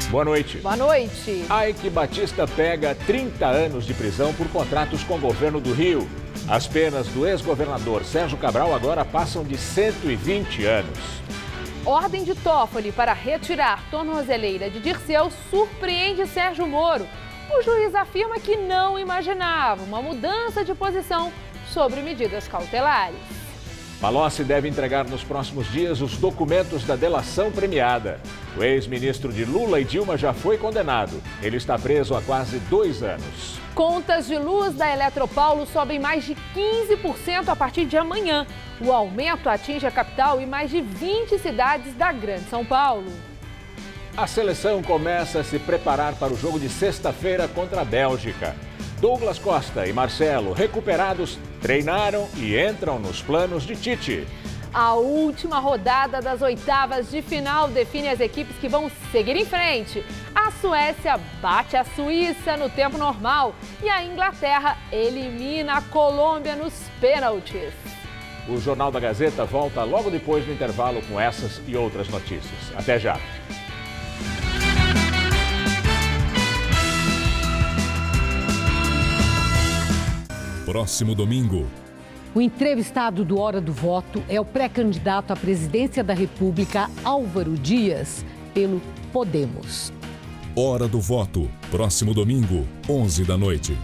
Boa noite. Boa noite. Ike Batista pega 30 anos de prisão por contratos com o governo do Rio. As penas do ex-governador Sérgio Cabral agora passam de 120 anos. Ordem de Toffoli para retirar tornozeleira de Dirceu surpreende Sérgio Moro. O juiz afirma que não imaginava uma mudança de posição sobre medidas cautelares. Palocci deve entregar nos próximos dias os documentos da delação premiada. O ex-ministro de Lula e Dilma já foi condenado. Ele está preso há quase 2 anos. Contas de luz da Eletropaulo sobem mais de 15% a partir de amanhã. O aumento atinge a capital e mais de 20 cidades da Grande São Paulo. A seleção começa a se preparar para o jogo de sexta-feira contra a Bélgica. Douglas Costa e Marcelo, recuperados, treinaram e entram nos planos de Tite. A última rodada das oitavas de final define as equipes que vão seguir em frente. A Suécia bate a Suíça no tempo normal e a Inglaterra elimina a Colômbia nos pênaltis. O Jornal da Gazeta volta logo depois do intervalo com essas e outras notícias. Até já! Próximo domingo. O entrevistado do Hora do Voto é o pré-candidato à presidência da República, Álvaro Dias, pelo Podemos. Hora do Voto, próximo domingo, 11 da noite.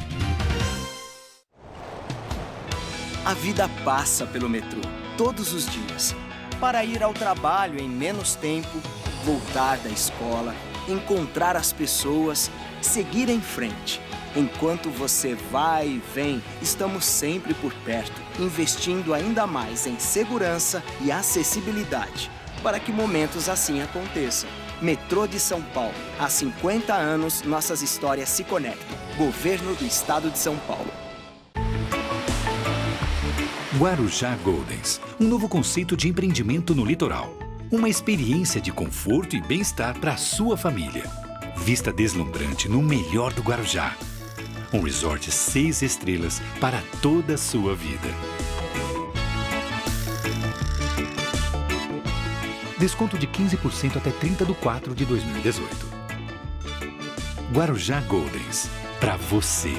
A vida passa pelo metrô, todos os dias. Para ir ao trabalho em menos tempo, voltar da escola, encontrar as pessoas, seguir em frente. Enquanto você vai e vem, estamos sempre por perto, investindo ainda mais em segurança e acessibilidade, para que momentos assim aconteçam. Metrô de São Paulo. Há 50 anos, nossas histórias se conectam. Governo do Estado de São Paulo. Guarujá Goldens, um novo conceito de empreendimento no litoral. Uma experiência de conforto e bem-estar para a sua família. Vista deslumbrante no melhor do Guarujá. Um resort 6 estrelas para toda a sua vida. Desconto de 15% até 30/4/2018. Guarujá Goldens, para você.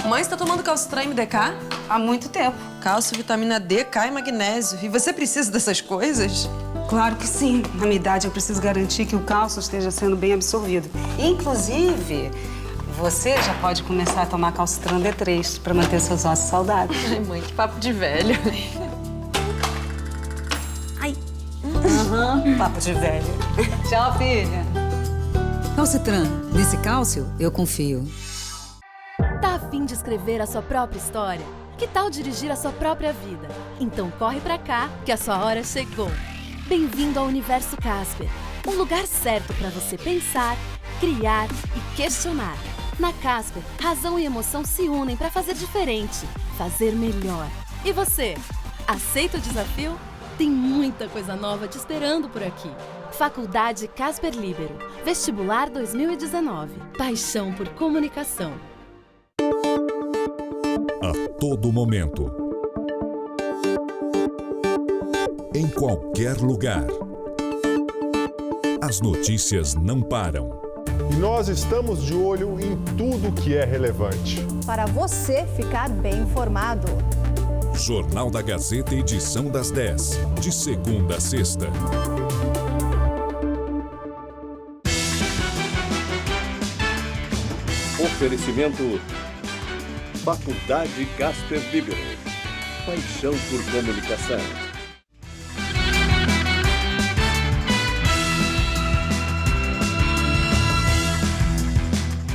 Mãe, você tá tomando Calcitran MDK? Há muito tempo. Cálcio, vitamina D, K e magnésio. E você precisa dessas coisas? Claro que sim. Na minha idade, eu preciso garantir que o cálcio esteja sendo bem absorvido. Inclusive, você já pode começar a tomar Calcitran D3 para manter seus ossos saudáveis. Ai, mãe, que papo de velho. Ai. Papo de velho. Tchau, filha. Calcitran. Nesse cálcio, eu confio. Tá a fim de escrever a sua própria história? Que tal dirigir a sua própria vida? Então corre pra cá, que a sua hora chegou. Bem-vindo ao Universo Casper, um lugar certo para você pensar, criar e questionar. Na Casper, razão e emoção se unem para fazer diferente, fazer melhor. E você, aceita o desafio? Tem muita coisa nova te esperando por aqui. Faculdade Casper Líbero, Vestibular 2019. Paixão por comunicação. A todo momento. Em qualquer lugar. As notícias não param. E nós estamos de olho em tudo que é relevante. Para você ficar bem informado. Jornal da Gazeta, edição das 10, de segunda a sexta. Oferecimento Faculdade Casper Líbero. Paixão por comunicação.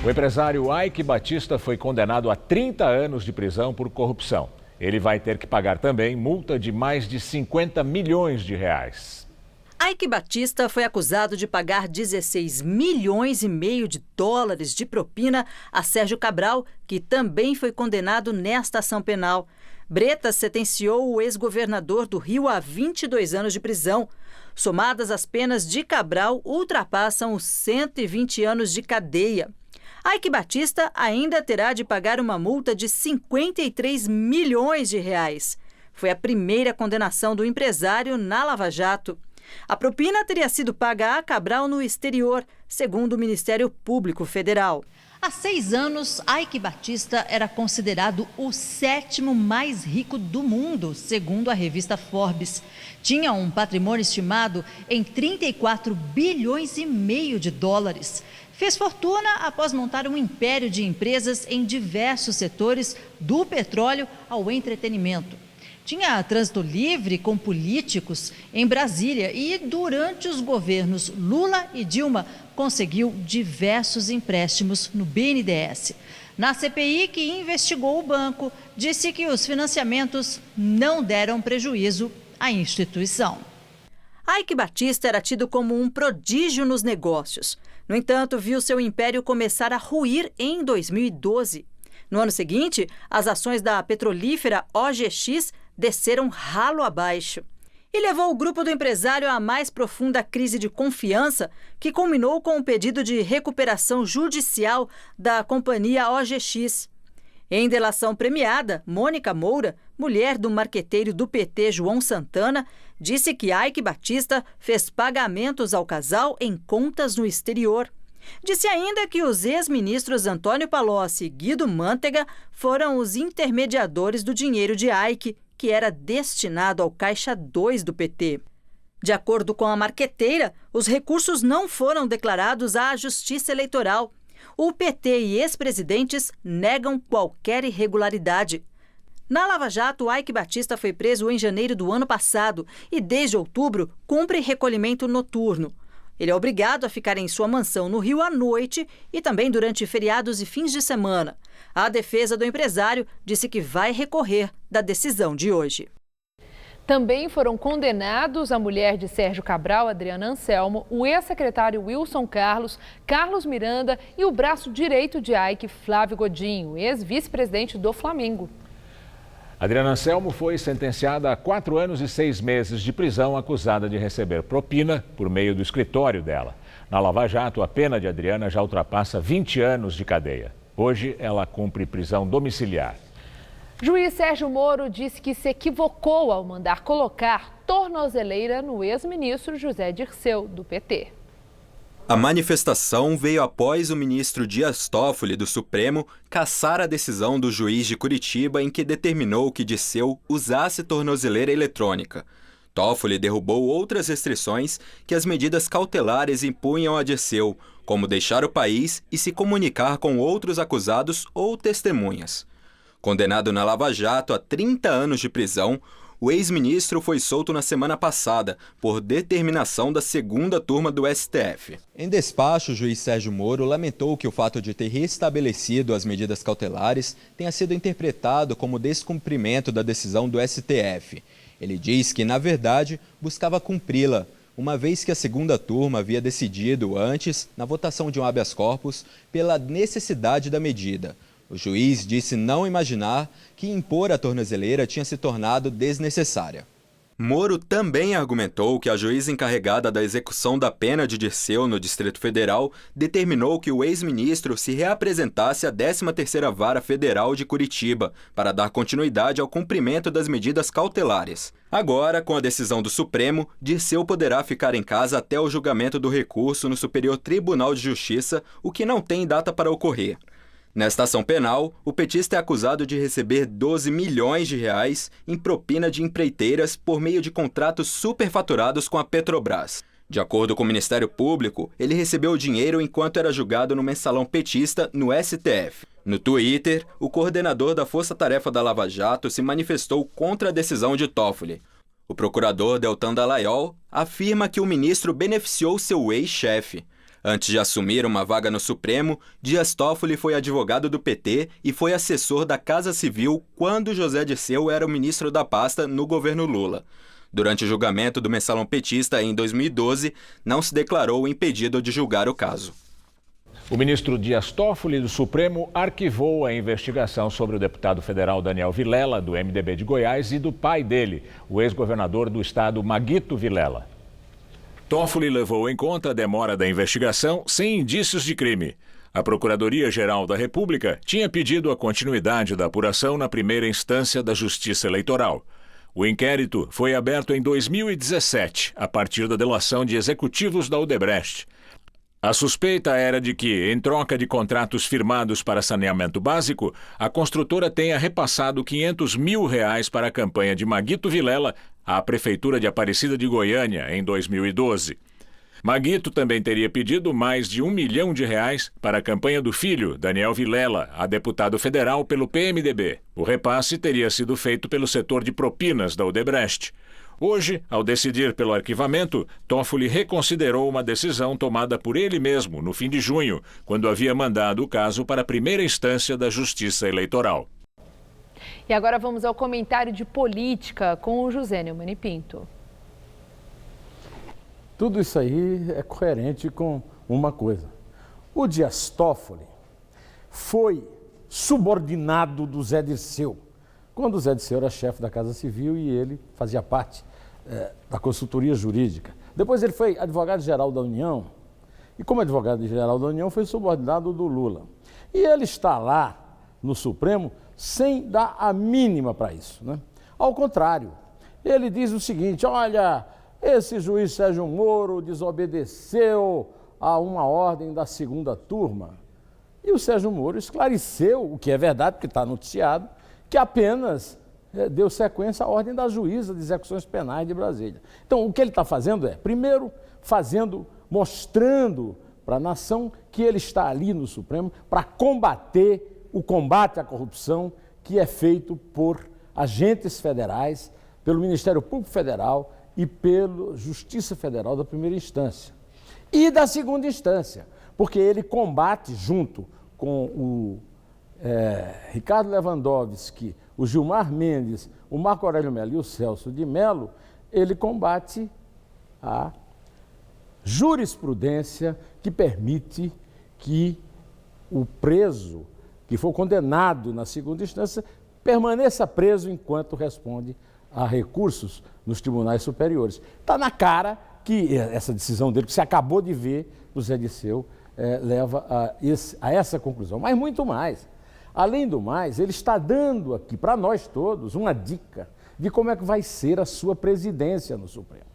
O empresário Ike Batista foi condenado a 30 anos de prisão por corrupção. Ele vai ter que pagar também multa de mais de 50 milhões de reais. Ike Batista foi acusado de pagar 16,5 milhões de dólares de propina a Sérgio Cabral, que também foi condenado nesta ação penal. Bretas sentenciou o ex-governador do Rio a 22 anos de prisão. Somadas, as penas de Cabral ultrapassam os 120 anos de cadeia. Ike Batista ainda terá de pagar uma multa de 53 milhões de reais. Foi a primeira condenação do empresário na Lava Jato. A propina teria sido paga a Cabral no exterior, segundo o Ministério Público Federal. Há 6 anos, Eike Batista era considerado o 7º mais rico do mundo, segundo a revista Forbes. Tinha um patrimônio estimado em 34 bilhões e meio de dólares. Fez fortuna após montar um império de empresas em diversos setores, do petróleo ao entretenimento. Tinha trânsito livre com políticos em Brasília e, durante os governos Lula e Dilma, conseguiu diversos empréstimos no BNDES. Na CPI, que investigou o banco, disse que os financiamentos não deram prejuízo à instituição. Eike Batista era tido como um prodígio nos negócios. No entanto, viu seu império começar a ruir em 2012. No ano seguinte, as ações da petrolífera OGX desceram ralo abaixo. E levou o grupo do empresário à mais profunda crise de confiança, que culminou com o pedido de recuperação judicial da companhia OGX. Em delação premiada, Mônica Moura, mulher do marqueteiro do PT João Santana, disse que Eike Batista fez pagamentos ao casal em contas no exterior. Disse ainda que os ex-ministros Antônio Palocci e Guido Mantega foram os intermediadores do dinheiro de Eike, que era destinado ao Caixa 2 do PT. De acordo com a marqueteira, os recursos não foram declarados à Justiça Eleitoral. O PT e ex-presidentes negam qualquer irregularidade. Na Lava Jato, Eike Batista foi preso em janeiro do ano passado e, desde outubro, cumpre recolhimento noturno. Ele é obrigado a ficar em sua mansão no Rio à noite e também durante feriados e fins de semana. A defesa do empresário disse que vai recorrer da decisão de hoje. Também foram condenados a mulher de Sérgio Cabral, Adriana Anselmo, o ex-secretário Wilson Carlos, Carlos Miranda e o braço direito de Eike, Flávio Godinho, ex-vice-presidente do Flamengo. Adriana Anselmo foi sentenciada a 4 anos e 6 meses de prisão, acusada de receber propina por meio do escritório dela. Na Lava Jato, a pena de Adriana já ultrapassa 20 anos de cadeia. Hoje, ela cumpre prisão domiciliar. Juiz Sérgio Moro disse que se equivocou ao mandar colocar tornozeleira no ex-ministro José Dirceu, do PT. A manifestação veio após o ministro Dias Toffoli, do Supremo, cassar a decisão do juiz de Curitiba em que determinou que Dirceu usasse tornozeleira eletrônica. Toffoli derrubou outras restrições que as medidas cautelares impunham a Dirceu, como deixar o país e se comunicar com outros acusados ou testemunhas. Condenado na Lava Jato a 30 anos de prisão, o ex-ministro foi solto na semana passada, por determinação da segunda turma do STF. Em despacho, o juiz Sérgio Moro lamentou que o fato de ter restabelecido as medidas cautelares tenha sido interpretado como descumprimento da decisão do STF. Ele diz que, na verdade, buscava cumpri-la, uma vez que a segunda turma havia decidido antes, na votação de um habeas corpus, pela necessidade da medida. O juiz disse não imaginar que impor a tornozeleira tinha se tornado desnecessária. Moro também argumentou que a juíza encarregada da execução da pena de Dirceu no Distrito Federal determinou que o ex-ministro se reapresentasse à 13ª Vara Federal de Curitiba para dar continuidade ao cumprimento das medidas cautelares. Agora, com a decisão do Supremo, Dirceu poderá ficar em casa até o julgamento do recurso no Superior Tribunal de Justiça, o que não tem data para ocorrer. Nesta ação penal, o petista é acusado de receber 12 milhões de reais em propina de empreiteiras por meio de contratos superfaturados com a Petrobras. De acordo com o Ministério Público, ele recebeu o dinheiro enquanto era julgado no mensalão petista no STF. No Twitter, o coordenador da Força Tarefa da Lava Jato se manifestou contra a decisão de Toffoli. O procurador Deltan Dallagnol afirma que o ministro beneficiou seu ex-chefe. Antes de assumir uma vaga no Supremo, Dias Toffoli foi advogado do PT e foi assessor da Casa Civil quando José Dirceu era o ministro da pasta no governo Lula. Durante o julgamento do mensalão petista em 2012, não se declarou impedido de julgar o caso. O ministro Dias Toffoli do Supremo arquivou a investigação sobre o deputado federal Daniel Vilela, do MDB de Goiás, e do pai dele, o ex-governador do estado Maguito Vilela. Toffoli levou em conta a demora da investigação sem indícios de crime. A Procuradoria-Geral da República tinha pedido a continuidade da apuração na primeira instância da Justiça Eleitoral. O inquérito foi aberto em 2017, a partir da delação de executivos da Odebrecht. A suspeita era de que, em troca de contratos firmados para saneamento básico, a construtora tenha repassado R$500 mil para a campanha de Maguito Vilela à Prefeitura de Aparecida de Goiânia, em 2012. Maguito também teria pedido mais de R$1 milhão para a campanha do filho, Daniel Vilela, a deputado federal pelo PMDB. O repasse teria sido feito pelo setor de propinas da Odebrecht. Hoje, ao decidir pelo arquivamento, Toffoli reconsiderou uma decisão tomada por ele mesmo no fim de junho, quando havia mandado o caso para a primeira instância da Justiça Eleitoral. E agora vamos ao comentário de política com o José Neumann e Pinto. Tudo isso aí é coerente com uma coisa. O Dias Toffoli foi subordinado do Zé Dirceu, quando o Zé Dirceu era chefe da Casa Civil e ele fazia parte da consultoria jurídica. Depois ele foi advogado-geral da União e, como advogado-geral da União, foi subordinado do Lula. E ele está lá no Supremo sem dar a mínima para isso, né? Ao contrário, ele diz o seguinte: olha, esse juiz Sérgio Moro desobedeceu a uma ordem da segunda turma. E o Sérgio Moro esclareceu, o que é verdade, porque está noticiado, que apenas deu sequência à ordem da juíza de execuções penais de Brasília. Então, o que ele está fazendo é, primeiro, mostrando para a nação que ele está ali no Supremo para combater o combate à corrupção que é feito por agentes federais, pelo Ministério Público Federal e pela Justiça Federal da primeira instância. E da segunda instância, porque ele combate junto com o Ricardo Lewandowski, o Gilmar Mendes, o Marco Aurélio Mello e o Celso de Mello, ele combate a jurisprudência que permite que o preso, que for condenado na segunda instância, permaneça preso enquanto responde a recursos nos tribunais superiores. Está na cara que essa decisão dele, que você acabou de ver, o Zé Dirceu, leva a essa conclusão. Mas muito mais. Além do mais, ele está dando aqui para nós todos uma dica de como é que vai ser a sua presidência no Supremo.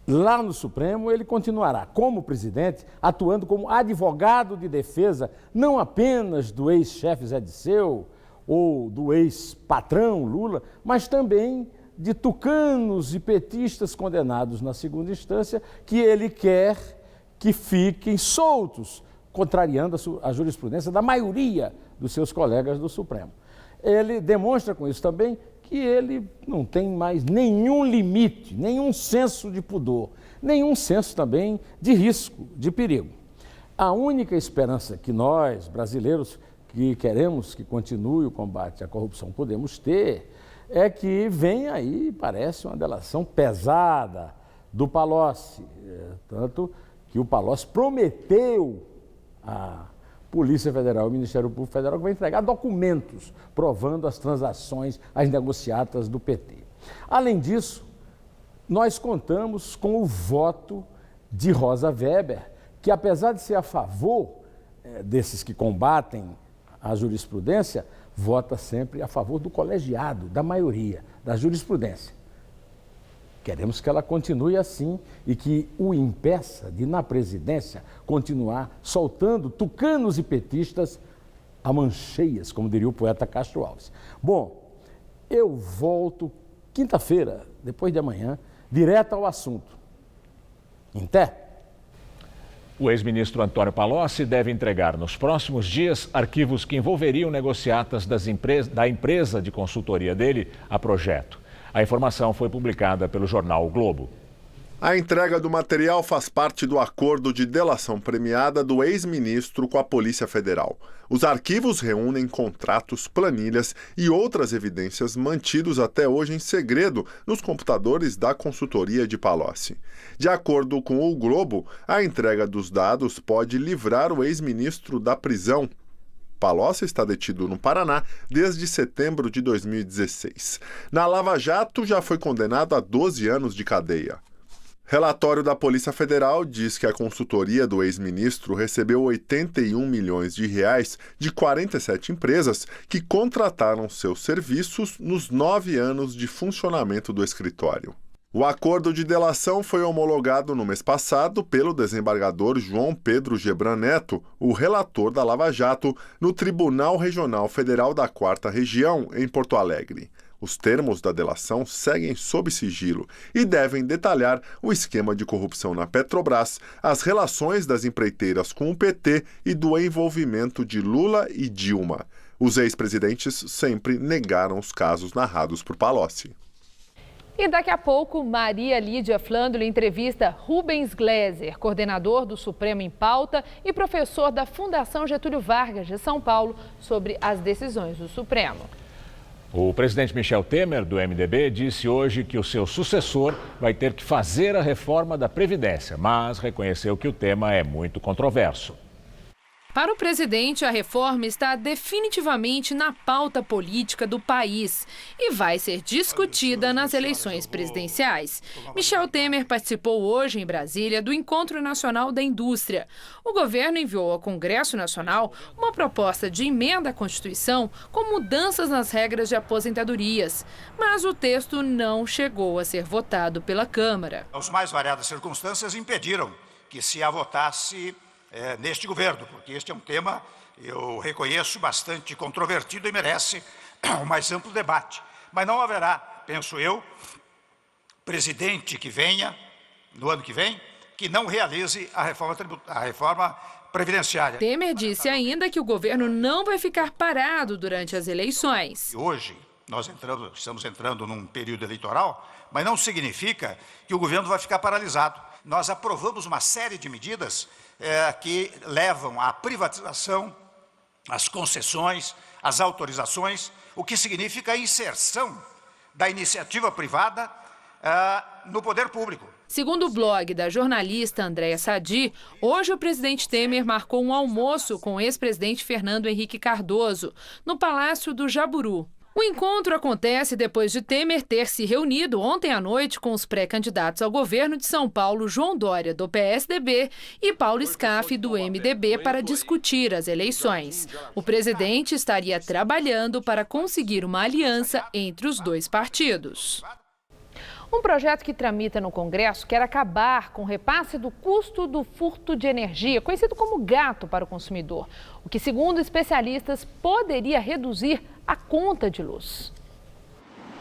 Lá no Supremo, ele continuará como presidente, atuando como advogado de defesa, não apenas do ex-chefe Zé Dirceu ou do ex-patrão Lula, mas também de tucanos e petistas condenados na segunda instância, que ele quer que fiquem soltos, contrariando a jurisprudência da maioria dos seus colegas do Supremo. Ele demonstra com isso também que ele não tem mais nenhum limite, nenhum senso de pudor, nenhum senso também de risco, de perigo. A única esperança que nós, brasileiros, que queremos que continue o combate à corrupção, podemos ter, é que vem aí, parece, uma delação pesada do Palocci, tanto que o Palocci prometeu à Polícia Federal e ao Ministério Público Federal que vai entregar documentos provando as transações, as negociatas do PT. Além disso, nós contamos com o voto de Rosa Weber, que apesar de ser a favor desses que combatem a jurisprudência, vota sempre a favor do colegiado, da maioria, da jurisprudência. Queremos que ela continue assim e que o impeça de, na presidência, continuar soltando tucanos e petistas a mancheias, como diria o poeta Castro Alves. Bom, eu volto quinta-feira, depois de amanhã, direto ao assunto. Em té. O ex-ministro Antônio Palocci deve entregar nos próximos dias arquivos que envolveriam negociatas da empresa de consultoria dele a Projeto. A informação foi publicada pelo jornal O Globo. A entrega do material faz parte do acordo de delação premiada do ex-ministro com a Polícia Federal. Os arquivos reúnem contratos, planilhas e outras evidências mantidos até hoje em segredo nos computadores da consultoria de Palocci. De acordo com o Globo, a entrega dos dados pode livrar o ex-ministro da prisão. Palocci está detido no Paraná desde setembro de 2016. Na Lava Jato, já foi condenado a 12 anos de cadeia. Relatório da Polícia Federal diz que a consultoria do ex-ministro recebeu 81 milhões de reais de 47 empresas que contrataram seus serviços nos 9 anos de funcionamento do escritório. O acordo de delação foi homologado no mês passado pelo desembargador João Pedro Gebran Neto, o relator da Lava Jato, no Tribunal Regional Federal da 4ª Região, em Porto Alegre. Os termos da delação seguem sob sigilo e devem detalhar o esquema de corrupção na Petrobras, as relações das empreiteiras com o PT e do envolvimento de Lula e Dilma. Os ex-presidentes sempre negaram os casos narrados por Palocci. E daqui a pouco, Maria Lídia Flândolo entrevista Rubens Gleiser, coordenador do Supremo em Pauta e professor da Fundação Getúlio Vargas de São Paulo, sobre as decisões do Supremo. O presidente Michel Temer, do MDB, disse hoje que o seu sucessor vai ter que fazer a reforma da Previdência, mas reconheceu que o tema é muito controverso. Para o presidente, a reforma está definitivamente na pauta política do país e vai ser discutida nas eleições presidenciais. Michel Temer participou hoje em Brasília do Encontro Nacional da Indústria. O governo enviou ao Congresso Nacional uma proposta de emenda à Constituição com mudanças nas regras de aposentadorias, mas o texto não chegou a ser votado pela Câmara. As mais variadas circunstâncias impediram que se a votasse neste governo, porque este é um tema, eu reconheço, bastante controvertido e merece um mais amplo debate. Mas não haverá, penso eu, presidente que venha, no ano que vem, que não realize a reforma previdenciária. Temer disse ainda que o governo não vai ficar parado durante as eleições. Hoje, nós estamos entrando num período eleitoral, mas não significa que o governo vai ficar paralisado. Nós aprovamos uma série de medidas que levam à privatização, às concessões, às autorizações, o que significa a inserção da iniciativa privada no poder público. Segundo o blog da jornalista Andréa Sadi, hoje o presidente Temer marcou um almoço com o ex-presidente Fernando Henrique Cardoso, no Palácio do Jaburu. O encontro acontece depois de Temer ter se reunido ontem à noite com os pré-candidatos ao governo de São Paulo, João Dória, do PSDB, e Paulo Scaff, do MDB, para discutir as eleições. O presidente estaria trabalhando para conseguir uma aliança entre os dois partidos. Um projeto que tramita no Congresso quer acabar com o repasse do custo do furto de energia, conhecido como gato para o consumidor, o que, segundo especialistas, poderia reduzir a conta de luz.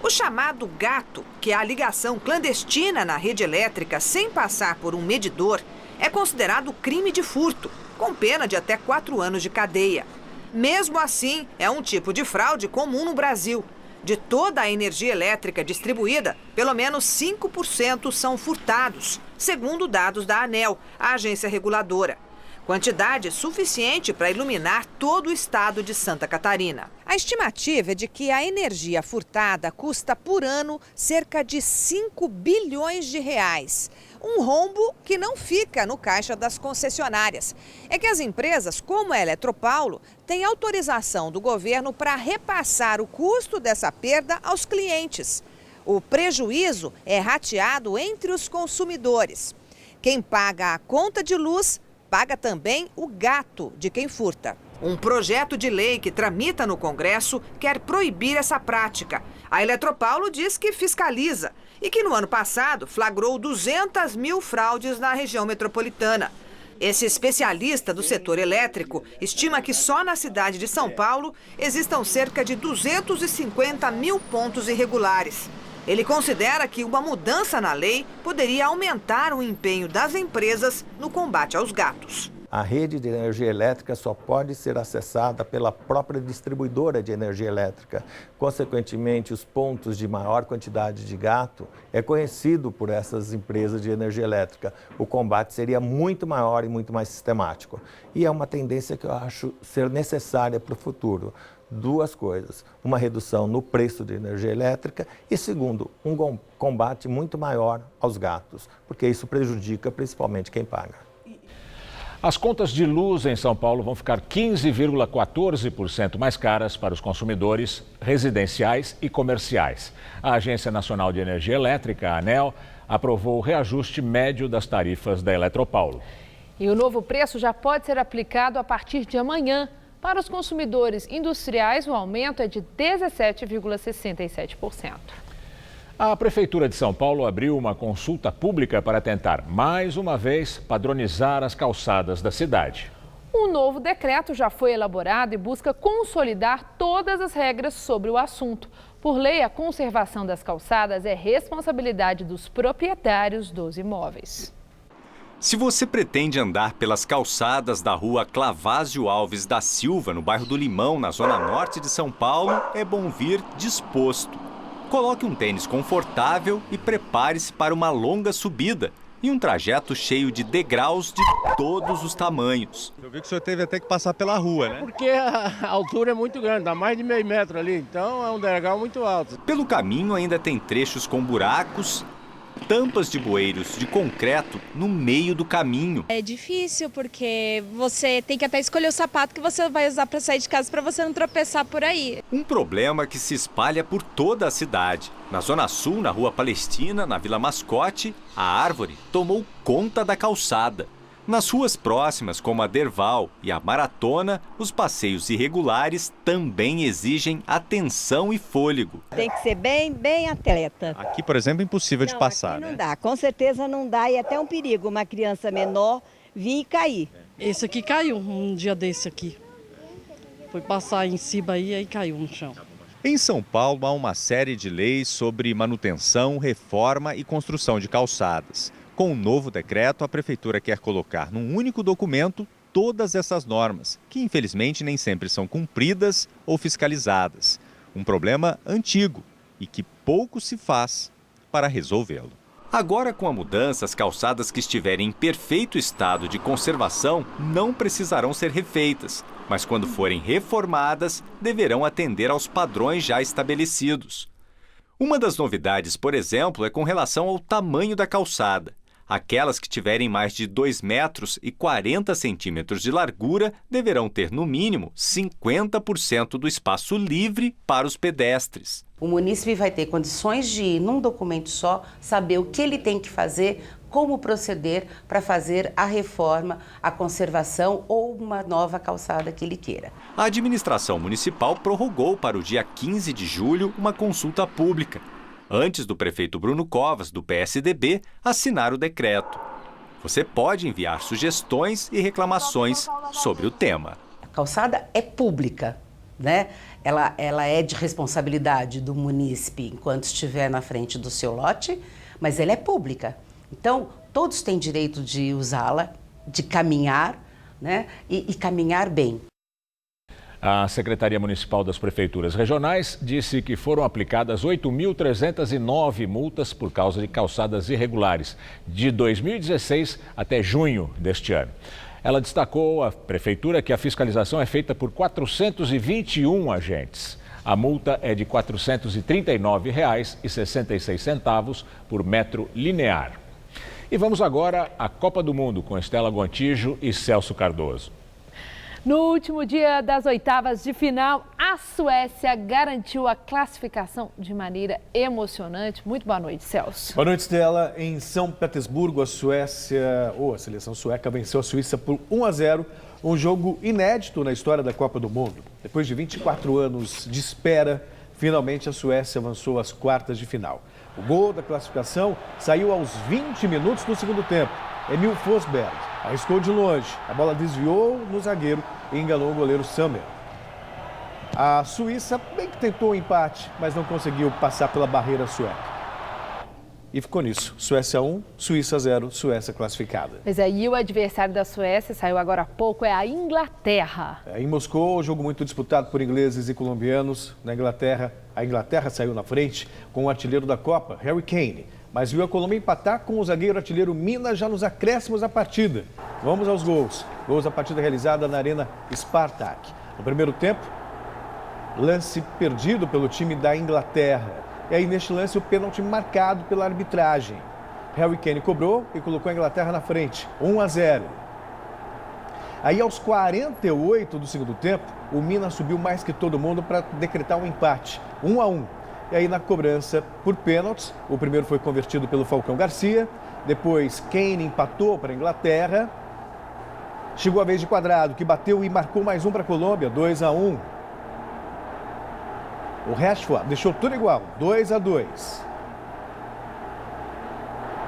O chamado gato, que é a ligação clandestina na rede elétrica sem passar por um medidor, é considerado crime de furto, com pena de até 4 anos de cadeia. Mesmo assim, é um tipo de fraude comum no Brasil. De toda a energia elétrica distribuída, pelo menos 5% são furtados, segundo dados da ANEEL, a agência reguladora. Quantidade suficiente para iluminar todo o estado de Santa Catarina. A estimativa é de que a energia furtada custa por ano cerca de 5 bilhões de reais. Um rombo que não fica no caixa das concessionárias. É que as empresas, como a Eletropaulo, têm autorização do governo para repassar o custo dessa perda aos clientes. O prejuízo é rateado entre os consumidores. Quem paga a conta de luz paga também o gato de quem furta. Um projeto de lei que tramita no Congresso quer proibir essa prática. A Eletropaulo diz que fiscaliza e que no ano passado flagrou 200 mil fraudes na região metropolitana. Esse especialista do setor elétrico estima que só na cidade de São Paulo existam cerca de 250 mil pontos irregulares. Ele considera que uma mudança na lei poderia aumentar o empenho das empresas no combate aos gatos. A rede de energia elétrica só pode ser acessada pela própria distribuidora de energia elétrica. Consequentemente, os pontos de maior quantidade de gato é conhecido por essas empresas de energia elétrica. O combate seria muito maior e muito mais sistemático. E é uma tendência que eu acho ser necessária para o futuro. 2 coisas, uma redução no preço de energia elétrica e, segundo, um combate muito maior aos gatos, porque isso prejudica principalmente quem paga. As contas de luz em São Paulo vão ficar 15,14% mais caras para os consumidores residenciais e comerciais. A Agência Nacional de Energia Elétrica, a ANEEL, aprovou o reajuste médio das tarifas da Eletropaulo. E o novo preço já pode ser aplicado a partir de amanhã. Para os consumidores industriais, o aumento é de 17,67%. A Prefeitura de São Paulo abriu uma consulta pública para tentar, mais uma vez, padronizar as calçadas da cidade. Um novo decreto já foi elaborado e busca consolidar todas as regras sobre o assunto. Por lei, a conservação das calçadas é responsabilidade dos proprietários dos imóveis. Se você pretende andar pelas calçadas da rua Clavásio Alves da Silva, no bairro do Limão, na zona norte de São Paulo, é bom vir disposto. Coloque um tênis confortável e prepare-se para uma longa subida e um trajeto cheio de degraus de todos os tamanhos. Eu vi que o senhor teve até que passar pela rua, né? Porque a altura é muito grande, dá mais de meio metro ali, então é um degrau muito alto. Pelo caminho ainda tem trechos com buracos, tampas de bueiros de concreto no meio do caminho. É difícil porque você tem que até escolher o sapato que você vai usar para sair de casa para você não tropeçar por aí. Um problema que se espalha por toda a cidade. Na Zona Sul, na Rua Palestina, na Vila Mascote, a árvore tomou conta da calçada. Nas ruas próximas, como a Derval e a Maratona, os passeios irregulares também exigem atenção e fôlego. Tem que ser bem atleta. Aqui, por exemplo, é impossível de passar, aqui né? Não dá, com certeza não dá e é até um perigo uma criança menor vir e cair. Esse aqui caiu um dia desse aqui. Foi passar em cima aí caiu no chão. Em São Paulo, há uma série de leis sobre manutenção, reforma e construção de calçadas. Com o novo decreto, a Prefeitura quer colocar num único documento todas essas normas, que infelizmente nem sempre são cumpridas ou fiscalizadas. Um problema antigo e que pouco se faz para resolvê-lo. Agora, com a mudança, as calçadas que estiverem em perfeito estado de conservação não precisarão ser refeitas, mas quando forem reformadas, deverão atender aos padrões já estabelecidos. Uma das novidades, por exemplo, é com relação ao tamanho da calçada. Aquelas que tiverem mais de 2,40 metros de largura deverão ter, no mínimo, 50% do espaço livre para os pedestres. O munícipe vai ter condições de ir num documento só, saber o que ele tem que fazer, como proceder para fazer a reforma, a conservação ou uma nova calçada que ele queira. A administração municipal prorrogou para o dia 15 de julho uma consulta pública, antes do prefeito Bruno Covas, do PSDB, assinar o decreto. Você pode enviar sugestões e reclamações sobre o tema. A calçada é pública, né? Ela é de responsabilidade do munícipe enquanto estiver na frente do seu lote, mas ela é pública. Então, todos têm direito de usá-la, de caminhar, né? E caminhar bem. A Secretaria Municipal das Prefeituras Regionais disse que foram aplicadas 8.309 multas por causa de calçadas irregulares, de 2016 até junho deste ano. Ela destacou à Prefeitura que a fiscalização é feita por 421 agentes. A multa é de R$ 439,66 por metro linear. E vamos agora à Copa do Mundo com Estela Gontijo e Celso Cardoso. No último dia das oitavas de final, a Suécia garantiu a classificação de maneira emocionante. Muito boa noite, Celso. Boa noite, Stella. Em São Petersburgo, a seleção sueca venceu a Suíça por 1-0, um jogo inédito na história da Copa do Mundo. Depois de 24 anos de espera, finalmente a Suécia avançou às quartas de final. O gol da classificação saiu aos 20 minutos do segundo tempo. Emil Forsberg arriscou de longe, a bola desviou no zagueiro e enganou o goleiro Sommer. A Suíça bem que tentou o empate, mas não conseguiu passar pela barreira sueca. E ficou nisso, Suécia 1, Suíça 0, Suécia classificada. Mas aí o adversário da Suécia, saiu agora há pouco, é a Inglaterra. Em Moscou, jogo muito disputado por ingleses e colombianos. Na Inglaterra, a Inglaterra saiu na frente com o artilheiro da Copa, Harry Kane. Mas viu a Colômbia empatar com o zagueiro artilheiro Mina já nos acréscimos da partida. Vamos aos gols. Gols da partida realizada na Arena Spartak. No primeiro tempo, lance perdido pelo time da Inglaterra. E aí, neste lance, o pênalti marcado pela arbitragem. Harry Kane cobrou e colocou a Inglaterra na frente, 1-0. Aí, aos 48 do segundo tempo, o Minas subiu mais que todo mundo para decretar um empate, 1-1. E aí, na cobrança por pênaltis, o primeiro foi convertido pelo Falcão Garcia, depois Kane empatou para a Inglaterra. Chegou a vez de Quadrado, que bateu e marcou mais um para a Colômbia, 2-1. O Rashford deixou tudo igual, 2-2.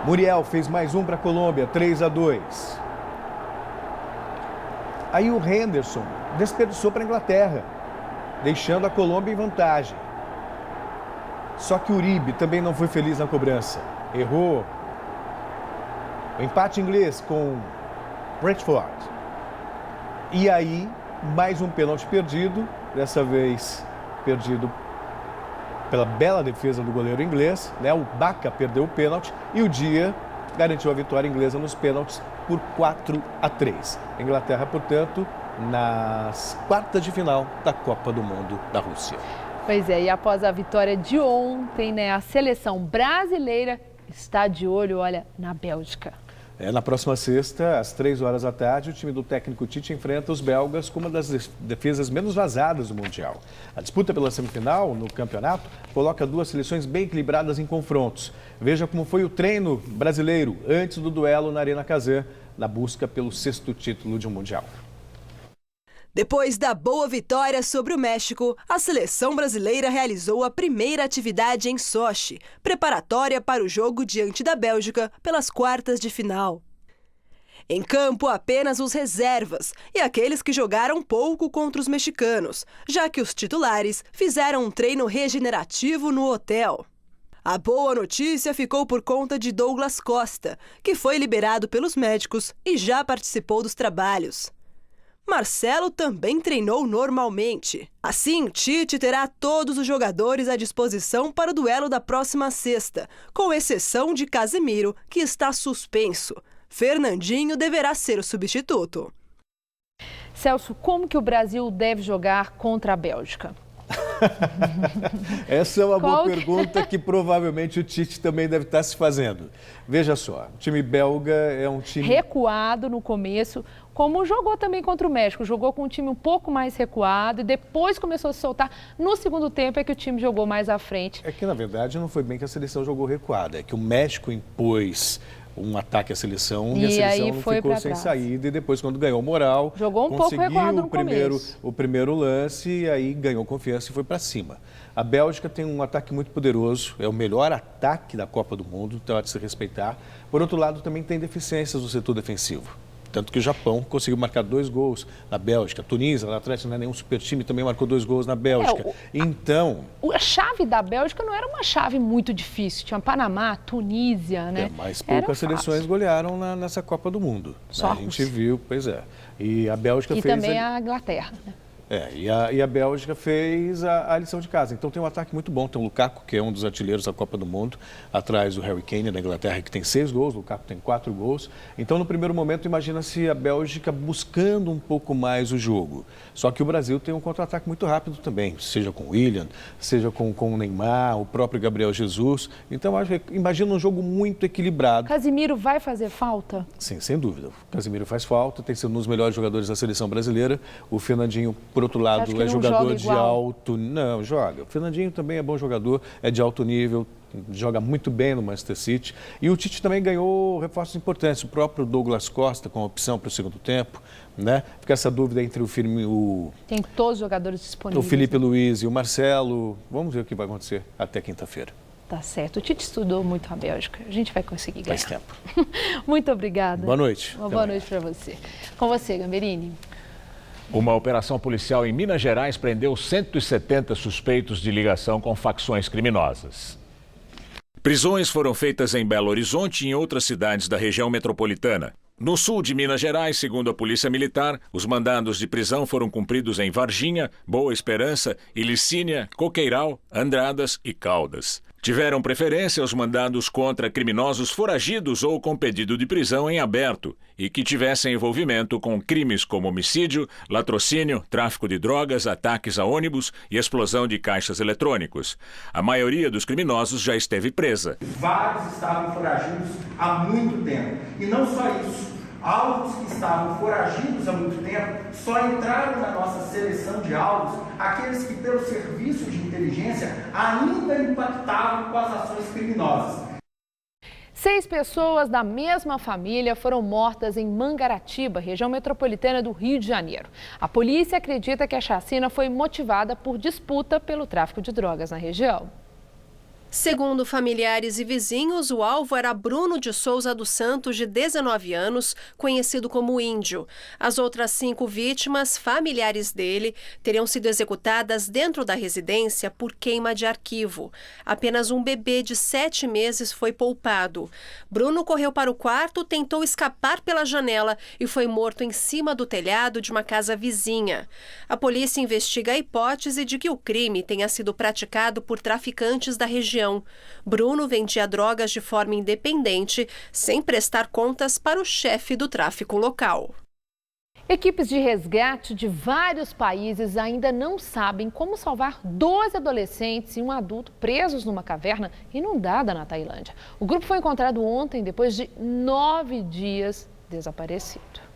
Muriel fez mais um para a Colômbia, 3-2. Aí o Henderson desperdiçou para a Inglaterra, deixando a Colômbia em vantagem. Só que o Uribe também não foi feliz na cobrança. Errou. O empate inglês com Brentford. E aí, mais um pênalti perdido, dessa vez perdido pela bela defesa do goleiro inglês, né? O Bacca perdeu o pênalti e o Dia garantiu a vitória inglesa nos pênaltis por 4-3. A Inglaterra, portanto, nas quartas de final da Copa do Mundo da Rússia. Pois é, e após a vitória de ontem, né, a seleção brasileira está de olho, olha, na Bélgica. Na próxima sexta, às 3 horas da tarde, o time do técnico Tite enfrenta os belgas com uma das defesas menos vazadas do Mundial. A disputa pela semifinal no campeonato coloca duas seleções bem equilibradas em confrontos. Veja como foi o treino brasileiro antes do duelo na Arena Casé, na busca pelo 6º título de um Mundial. Depois da boa vitória sobre o México, a seleção brasileira realizou a primeira atividade em Sochi, preparatória para o jogo diante da Bélgica pelas quartas de final. Em campo, apenas os reservas e aqueles que jogaram pouco contra os mexicanos, já que os titulares fizeram um treino regenerativo no hotel. A boa notícia ficou por conta de Douglas Costa, que foi liberado pelos médicos e já participou dos trabalhos. Marcelo também treinou normalmente. Assim, Tite terá todos os jogadores à disposição para o duelo da próxima sexta, com exceção de Casemiro, que está suspenso. Fernandinho deverá ser o substituto. Celso, como que o Brasil deve jogar contra a Bélgica? Essa é uma boa pergunta que provavelmente o Tite também deve estar se fazendo. Veja só, o time belga é um time recuado no começo, como jogou também contra o México. Jogou com um time um pouco mais recuado e depois começou a se soltar. No segundo tempo é que o time jogou mais à frente. É que, na verdade, não foi bem que a seleção jogou recuada. É que o México impôs um ataque à seleção e a seleção não ficou sem saída. E depois, quando ganhou moral, jogou um pouco recuado no começo. O primeiro lance e aí ganhou confiança e foi para cima. A Bélgica tem um ataque muito poderoso, é o melhor ataque da Copa do Mundo, então há de se respeitar. Por outro lado, também tem deficiências no setor defensivo. Tanto que o Japão conseguiu marcar 2 gols na Bélgica. A Tunísia, lá atrás, não é nenhum super time, também marcou 2 gols na Bélgica. Então... A chave da Bélgica não era uma chave muito difícil. Tinha Panamá, Tunísia, né? Mas poucas seleções golearam nessa Copa do Mundo. Só né? A gente viu, pois é. E a Bélgica fez... E também a Inglaterra, né? E a Bélgica fez a lição de casa. Então tem um ataque muito bom. Tem o Lukaku, que é um dos artilheiros da Copa do Mundo, atrás do Harry Kane da Inglaterra, que tem 6 gols, o Lukaku tem 4 gols. Então, no primeiro momento, imagina-se a Bélgica buscando um pouco mais o jogo. Só que o Brasil tem um contra-ataque muito rápido também, seja com o Willian, seja com o Neymar, o próprio Gabriel Jesus. Então, imagina um jogo muito equilibrado. Casemiro vai fazer falta? Sim, sem dúvida. O Casemiro faz falta, tem sido um dos melhores jogadores da seleção brasileira. O Fernandinho, por outro lado, é jogador de alto... Não, joga. O Fernandinho também é bom jogador, é de alto nível, joga muito bem no Manchester City. E o Tite também ganhou reforços importantes. O próprio Douglas Costa, com opção para o segundo tempo, né? Fica essa dúvida entre Tem todos os jogadores disponíveis. O Felipe Luiz e o Marcelo. Vamos ver o que vai acontecer até quinta-feira. Tá certo. O Tite estudou muito a Bélgica. A gente vai conseguir ganhar. Faz tempo. Muito obrigada. Boa noite. Uma boa noite para você. Com você, Gamberini. Uma operação policial em Minas Gerais prendeu 170 suspeitos de ligação com facções criminosas. Prisões foram feitas em Belo Horizonte e em outras cidades da região metropolitana. No sul de Minas Gerais, segundo a Polícia Militar, os mandados de prisão foram cumpridos em Varginha, Boa Esperança, Ilicínia, Coqueiral, Andradas e Caldas. Tiveram preferência os mandados contra criminosos foragidos ou com pedido de prisão em aberto e que tivessem envolvimento com crimes como homicídio, latrocínio, tráfico de drogas, ataques a ônibus e explosão de caixas eletrônicos. A maioria dos criminosos já esteve presa. Vários estavam foragidos há muito tempo. E não só isso, Alvos que estavam foragidos há muito tempo só entraram na nossa seleção de alvos aqueles que, pelo serviço de inteligência, ainda impactavam com as ações criminosas. 6 pessoas da mesma família foram mortas em Mangaratiba, região metropolitana do Rio de Janeiro. A polícia acredita que a chacina foi motivada por disputa pelo tráfico de drogas na região. Segundo familiares e vizinhos, o alvo era Bruno de Souza dos Santos, de 19 anos, conhecido como Índio. As outras 5 vítimas, familiares dele, teriam sido executadas dentro da residência por queima de arquivo. Apenas um bebê de 7 meses foi poupado. Bruno correu para o quarto, tentou escapar pela janela e foi morto em cima do telhado de uma casa vizinha. A polícia investiga a hipótese de que o crime tenha sido praticado por traficantes da região. Bruno vendia drogas de forma independente, sem prestar contas para o chefe do tráfico local. Equipes de resgate de vários países ainda não sabem como salvar 12 adolescentes e um adulto presos numa caverna inundada na Tailândia. O grupo foi encontrado ontem, depois de 9 dias desaparecido.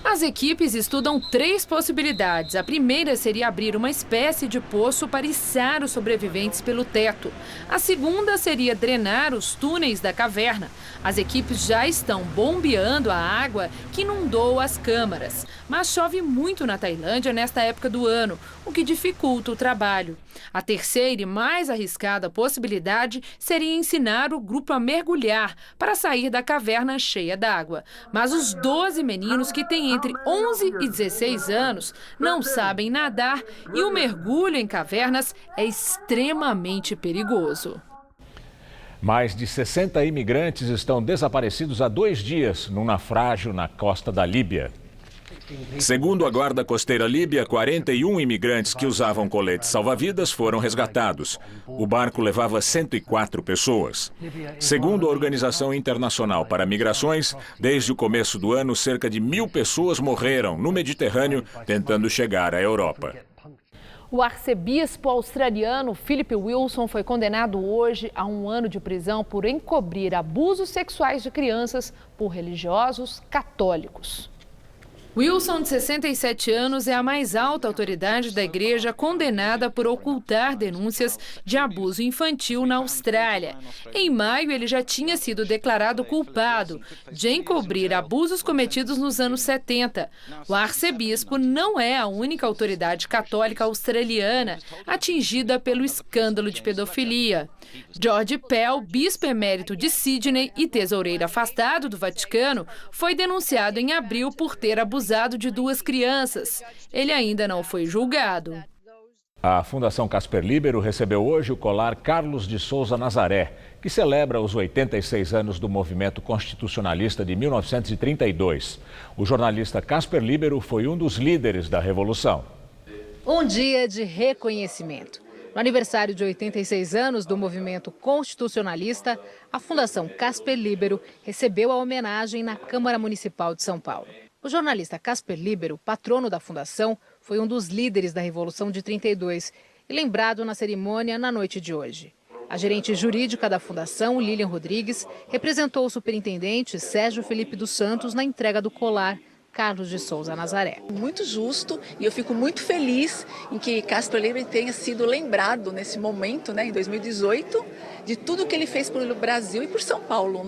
As equipes estudam 3 possibilidades. A primeira seria abrir uma espécie de poço para içar os sobreviventes pelo teto. A segunda seria drenar os túneis da caverna. As equipes já estão bombeando a água que inundou as câmaras. Mas chove muito na Tailândia nesta época do ano, o que dificulta o trabalho. A terceira e mais arriscada possibilidade seria ensinar o grupo a mergulhar para sair da caverna cheia d'água. Mas os 12 meninos que têm entre 11 e 16 anos não sabem nadar e o mergulho em cavernas é extremamente perigoso. Mais de 60 imigrantes estão desaparecidos há 2 dias num naufrágio na costa da Líbia. Segundo a Guarda Costeira Líbia, 41 imigrantes que usavam coletes salva-vidas foram resgatados. O barco levava 104 pessoas. Segundo a Organização Internacional para Migrações, desde o começo do ano, cerca de 1.000 pessoas morreram no Mediterrâneo tentando chegar à Europa. O arcebispo australiano Philip Wilson foi condenado hoje a 1 ano de prisão por encobrir abusos sexuais de crianças por religiosos católicos. Wilson, de 67 anos, é a mais alta autoridade da igreja condenada por ocultar denúncias de abuso infantil na Austrália. Em maio, ele já tinha sido declarado culpado de encobrir abusos cometidos nos anos 70. O arcebispo não é a única autoridade católica australiana atingida pelo escândalo de pedofilia. George Pell, bispo emérito de Sydney e tesoureiro afastado do Vaticano, foi denunciado em abril por ter abusado de 2 crianças. Ele ainda não foi julgado. A Fundação Casper Líbero recebeu hoje o colar Carlos de Souza Nazaré, que celebra os 86 anos do movimento constitucionalista de 1932. O jornalista Casper Líbero foi um dos líderes da Revolução. Um dia de reconhecimento. No aniversário de 86 anos do movimento constitucionalista, a Fundação Casper Líbero recebeu a homenagem na Câmara Municipal de São Paulo. O jornalista Casper Líbero, patrono da fundação, foi um dos líderes da Revolução de 32 e lembrado na cerimônia na noite de hoje. A gerente jurídica da fundação, Lilian Rodrigues, representou o superintendente Sérgio Felipe dos Santos na entrega do colar Carlos de Souza Nazaré. Muito justo, e eu fico muito feliz em que Casper Líbero tenha sido lembrado nesse momento, em 2018, de tudo que ele fez pelo Brasil e por São Paulo,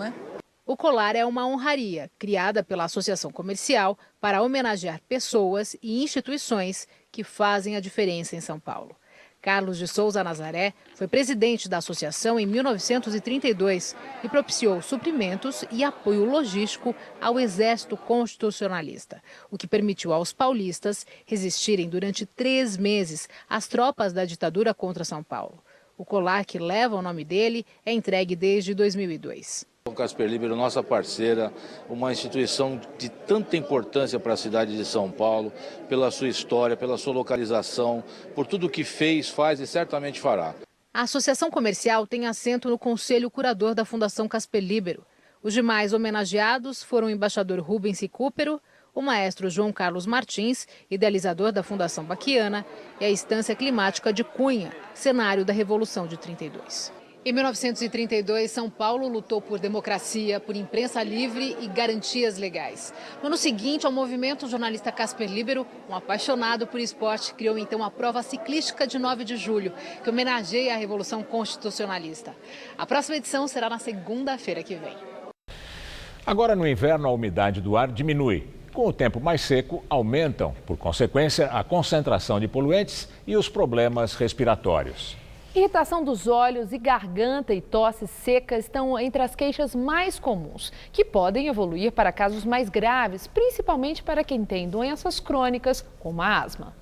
O colar é uma honraria criada pela Associação Comercial para homenagear pessoas e instituições que fazem a diferença em São Paulo. Carlos de Souza Nazaré foi presidente da associação em 1932 e propiciou suprimentos e apoio logístico ao Exército Constitucionalista, o que permitiu aos paulistas resistirem durante 3 meses às tropas da ditadura contra São Paulo. O colar, que leva o nome dele, é entregue desde 2002. O Casper Líbero, nossa parceira, uma instituição de tanta importância para a cidade de São Paulo, pela sua história, pela sua localização, por tudo que fez, faz e certamente fará. A Associação Comercial tem assento no Conselho Curador da Fundação Casper Líbero. Os demais homenageados foram o embaixador Rubens Recupero, o maestro João Carlos Martins, idealizador da Fundação Baquiana, e a Estância Climática de Cunha, cenário da Revolução de 32. Em 1932, São Paulo lutou por democracia, por imprensa livre e garantias legais. No ano seguinte, ao movimento, o jornalista Casper Libero, um apaixonado por esporte, criou então a prova ciclística de 9 de julho, que homenageia a Revolução Constitucionalista. A próxima edição será na segunda-feira que vem. Agora, no inverno, a umidade do ar diminui. Com o tempo mais seco, aumentam, por consequência, a concentração de poluentes e os problemas respiratórios. Irritação dos olhos e garganta e tosse seca estão entre as queixas mais comuns, que podem evoluir para casos mais graves, principalmente para quem tem doenças crônicas, como a asma.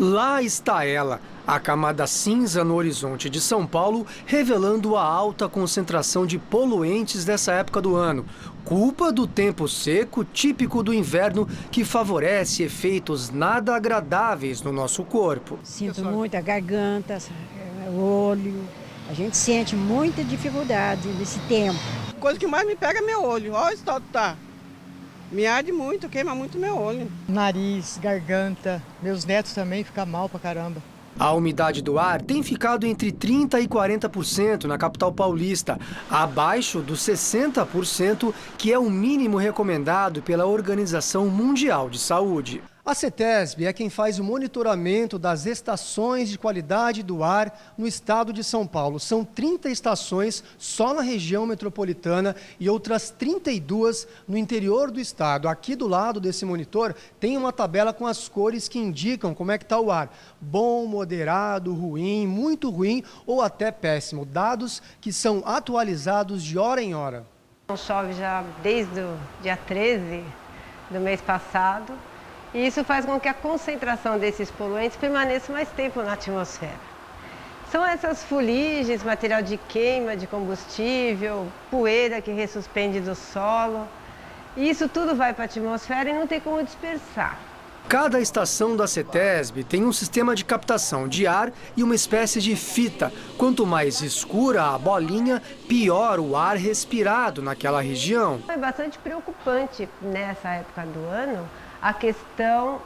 Lá está ela, a camada cinza no horizonte de São Paulo, revelando a alta concentração de poluentes dessa época do ano. Culpa do tempo seco, típico do inverno, que favorece efeitos nada agradáveis no nosso corpo. Sinto muito a garganta, o olho. A gente sente muita dificuldade nesse tempo. A coisa que mais me pega é meu olho. Olha o estado que tá. Me arde muito, queima muito meu olho. Nariz, garganta, meus netos também ficam mal pra caramba. A umidade do ar tem ficado entre 30% e 40% na capital paulista, abaixo dos 60%, que é o mínimo recomendado pela Organização Mundial de Saúde. A CETESB é quem faz o monitoramento das estações de qualidade do ar no estado de São Paulo. São 30 estações só na região metropolitana e outras 32 no interior do estado. Aqui do lado desse monitor tem uma tabela com as cores que indicam como é que está o ar. Bom, moderado, ruim, muito ruim ou até péssimo. Dados que são atualizados de hora em hora. Chove já desde o dia 13 do mês passado. E isso faz com que a concentração desses poluentes permaneça mais tempo na atmosfera. São essas fuligens, material de queima de combustível, poeira que ressuspende do solo. E isso tudo vai para a atmosfera e não tem como dispersar. Cada estação da CETESB tem um sistema de captação de ar e uma espécie de fita. Quanto mais escura a bolinha, pior o ar respirado naquela região. É bastante preocupante nessa época do ano a questão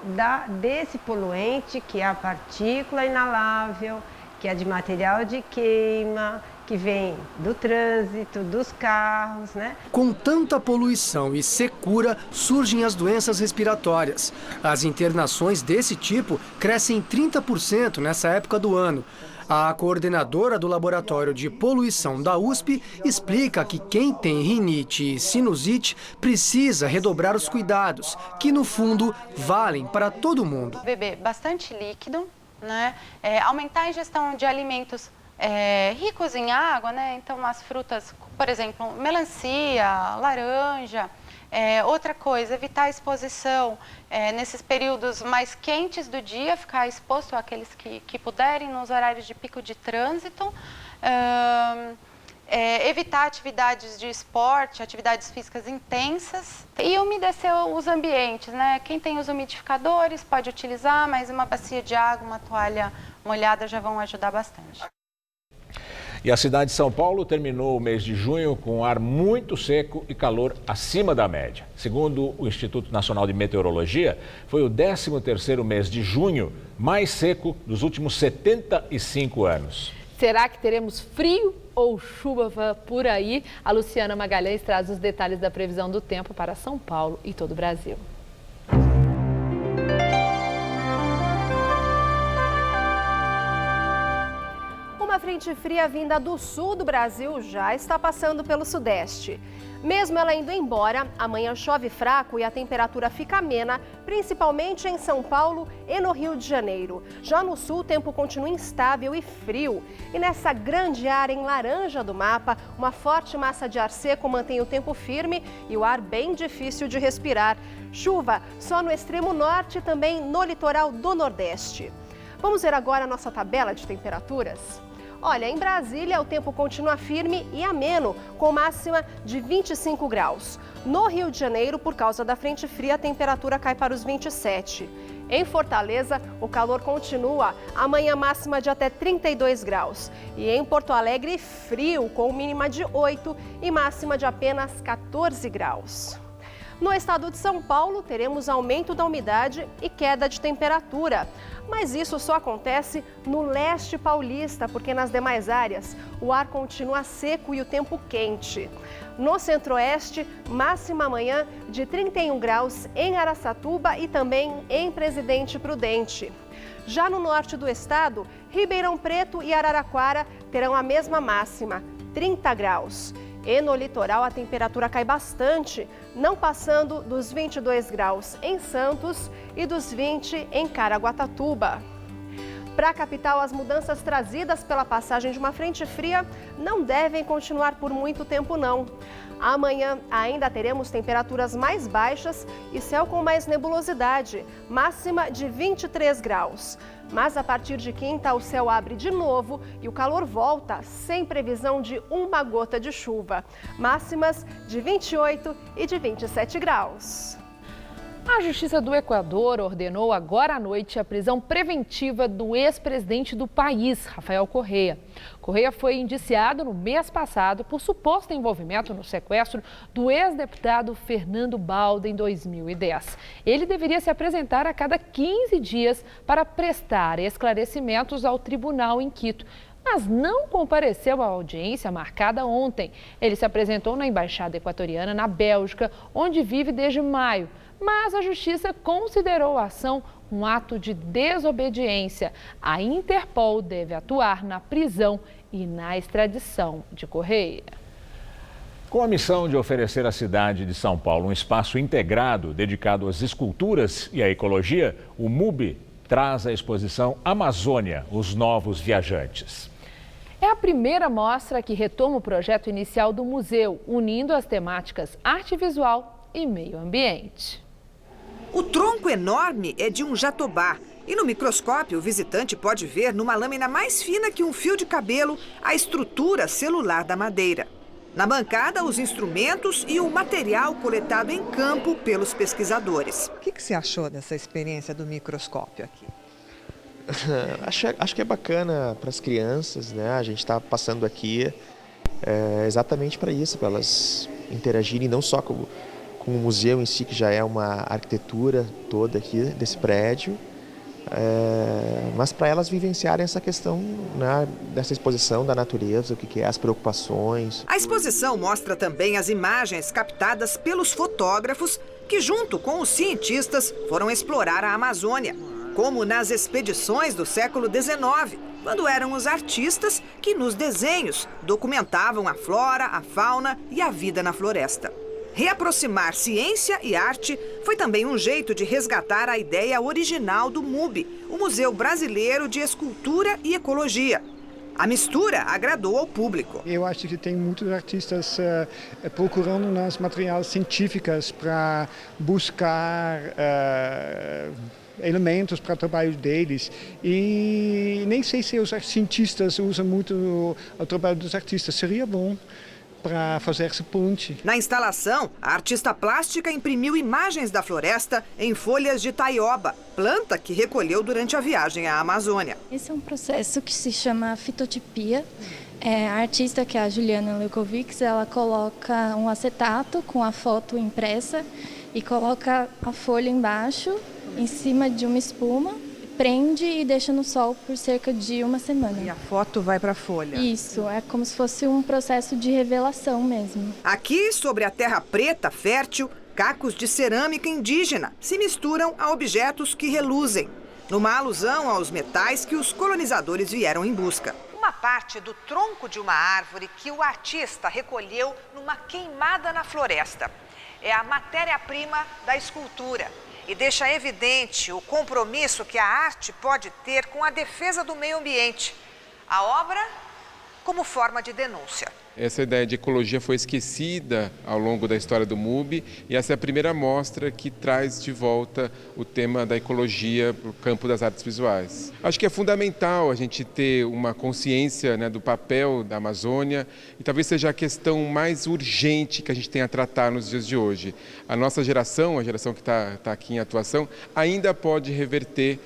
desse poluente, que é a partícula inalável, que é de material de queima, que vem do trânsito, dos carros, né? Com tanta poluição e secura, surgem as doenças respiratórias. As internações desse tipo crescem 30% nessa época do ano. A coordenadora do Laboratório de Poluição da USP explica que quem tem rinite e sinusite precisa redobrar os cuidados, que no fundo valem para todo mundo. Beber bastante líquido, né? Aumentar a ingestão de alimentos ricos em água, né? Então as frutas, por exemplo, melancia, laranja. Outra coisa, evitar a exposição nesses períodos mais quentes do dia, ficar exposto àqueles que puderem nos horários de pico de trânsito. Evitar atividades de esporte, atividades físicas intensas e umedecer os ambientes, né? Quem tem os umidificadores pode utilizar, mas uma bacia de água, uma toalha molhada já vão ajudar bastante. E a cidade de São Paulo terminou o mês de junho com ar muito seco e calor acima da média. Segundo o Instituto Nacional de Meteorologia, foi o 13º mês de junho mais seco dos últimos 75 anos. Será que teremos frio ou chuva por aí? A Luciana Magalhães traz os detalhes da previsão do tempo para São Paulo e todo o Brasil. Uma frente fria vinda do sul do Brasil já está passando pelo sudeste. Mesmo ela indo embora, amanhã chove fraco e a temperatura fica amena, principalmente em São Paulo e no Rio de Janeiro. Já no sul, o tempo continua instável e frio. E nessa grande área em laranja do mapa, uma forte massa de ar seco mantém o tempo firme e o ar bem difícil de respirar. Chuva só no extremo norte e também no litoral do Nordeste. Vamos ver agora a nossa tabela de temperaturas? Olha, em Brasília o tempo continua firme e ameno, com máxima de 25 graus. No Rio de Janeiro, por causa da frente fria, a temperatura cai para os 27. Em Fortaleza, o calor continua, amanhã máxima de até 32 graus. E em Porto Alegre, frio, com mínima de 8 e máxima de apenas 14 graus. No estado de São Paulo, teremos aumento da umidade e queda de temperatura. Mas isso só acontece no leste paulista, porque nas demais áreas o ar continua seco e o tempo quente. No centro-oeste, máxima amanhã de 31 graus em Araçatuba e também em Presidente Prudente. Já no norte do estado, Ribeirão Preto e Araraquara terão a mesma máxima, 30 graus. E no litoral a temperatura cai bastante, não passando dos 22 graus em Santos e dos 20 em Caraguatatuba. Para a capital, as mudanças trazidas pela passagem de uma frente fria não devem continuar por muito tempo, não. Amanhã ainda teremos temperaturas mais baixas e céu com mais nebulosidade, máxima de 23 graus. Mas a partir de quinta, o céu abre de novo e o calor volta, sem previsão de uma gota de chuva. Máximas de 28 e de 27 graus. A Justiça do Equador ordenou agora à noite a prisão preventiva do ex-presidente do país, Rafael Correa. Correa foi indiciado no mês passado por suposto envolvimento no sequestro do ex-deputado Fernando Balda em 2010. Ele deveria se apresentar a cada 15 dias para prestar esclarecimentos ao tribunal em Quito, mas não compareceu à audiência marcada ontem. Ele se apresentou na Embaixada Equatoriana na Bélgica, onde vive desde maio. Mas a Justiça considerou a ação um ato de desobediência. A Interpol deve atuar na prisão e na extradição de Correa. Com a missão de oferecer à cidade de São Paulo um espaço integrado dedicado às esculturas e à ecologia, o MUBI traz a exposição Amazônia, os novos viajantes. É a primeira mostra que retoma o projeto inicial do museu, unindo as temáticas arte visual e meio ambiente. O tronco enorme é de um jatobá e no microscópio o visitante pode ver numa lâmina mais fina que um fio de cabelo a estrutura celular da madeira. Na bancada, os instrumentos e o material coletado em campo pelos pesquisadores. O que você achou dessa experiência do microscópio aqui? Acho que é bacana para as crianças, né? A gente está passando aqui exatamente para isso, para elas interagirem não só com o museu em si, que já é uma arquitetura toda aqui desse prédio, mas para elas vivenciarem essa questão, né, dessa exposição da natureza, o que é as preocupações. A exposição mostra também as imagens captadas pelos fotógrafos que, junto com os cientistas, foram explorar a Amazônia, como nas expedições do século XIX, quando eram os artistas que, nos desenhos, documentavam a flora, a fauna e a vida na floresta. Reaproximar ciência e arte foi também um jeito de resgatar a ideia original do MUBI, o Museu Brasileiro de Escultura e Ecologia. A mistura agradou ao público. Eu acho que tem muitos artistas procurando nas materiais científicos para buscar elementos para o trabalho deles. E nem sei se os cientistas usam muito o trabalho dos artistas. Seria bom para fazer essa ponte. Na instalação, a artista plástica imprimiu imagens da floresta em folhas de taioba, planta que recolheu durante a viagem à Amazônia. Esse é um processo que se chama fitotipia. A artista, que é a Juliana Leukovics, ela coloca um acetato com a foto impressa e coloca a folha embaixo, em cima de uma espuma, prende e deixa no sol por cerca de uma semana. E a foto vai para a folha? Isso, é como se fosse um processo de revelação mesmo. Aqui, sobre a terra preta, fértil, cacos de cerâmica indígena se misturam a objetos que reluzem, numa alusão aos metais que os colonizadores vieram em busca. Uma parte do tronco de uma árvore que o artista recolheu numa queimada na floresta. É a matéria-prima da escultura. E deixa evidente o compromisso que a arte pode ter com a defesa do meio ambiente. A obra como forma de denúncia. Essa ideia de ecologia foi esquecida ao longo da história do MUBI e essa é a primeira mostra que traz de volta o tema da ecologia para o campo das artes visuais. Acho que é fundamental a gente ter uma consciência, né, do papel da Amazônia e talvez seja a questão mais urgente que a gente tem a tratar nos dias de hoje. A nossa geração, a geração que está aqui em atuação, ainda pode reverter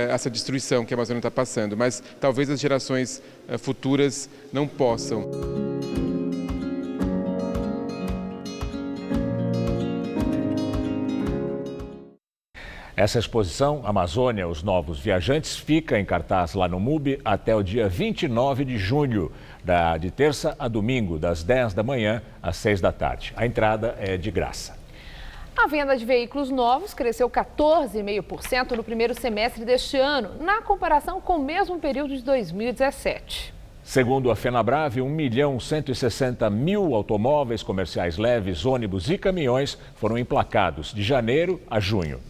essa destruição que a Amazônia está passando, mas talvez as gerações futuras não possam. Essa exposição, Amazônia, os Novos Viajantes, fica em cartaz lá no MUBI até o dia 29 de junho, de terça a domingo, das 10 da manhã às 6 da tarde. A entrada é de graça. A venda de veículos novos cresceu 14,5% no primeiro semestre deste ano, na comparação com o mesmo período de 2017. Segundo a Fenabrave, 1.160.000 automóveis comerciais leves, ônibus e caminhões foram emplacados de janeiro a junho.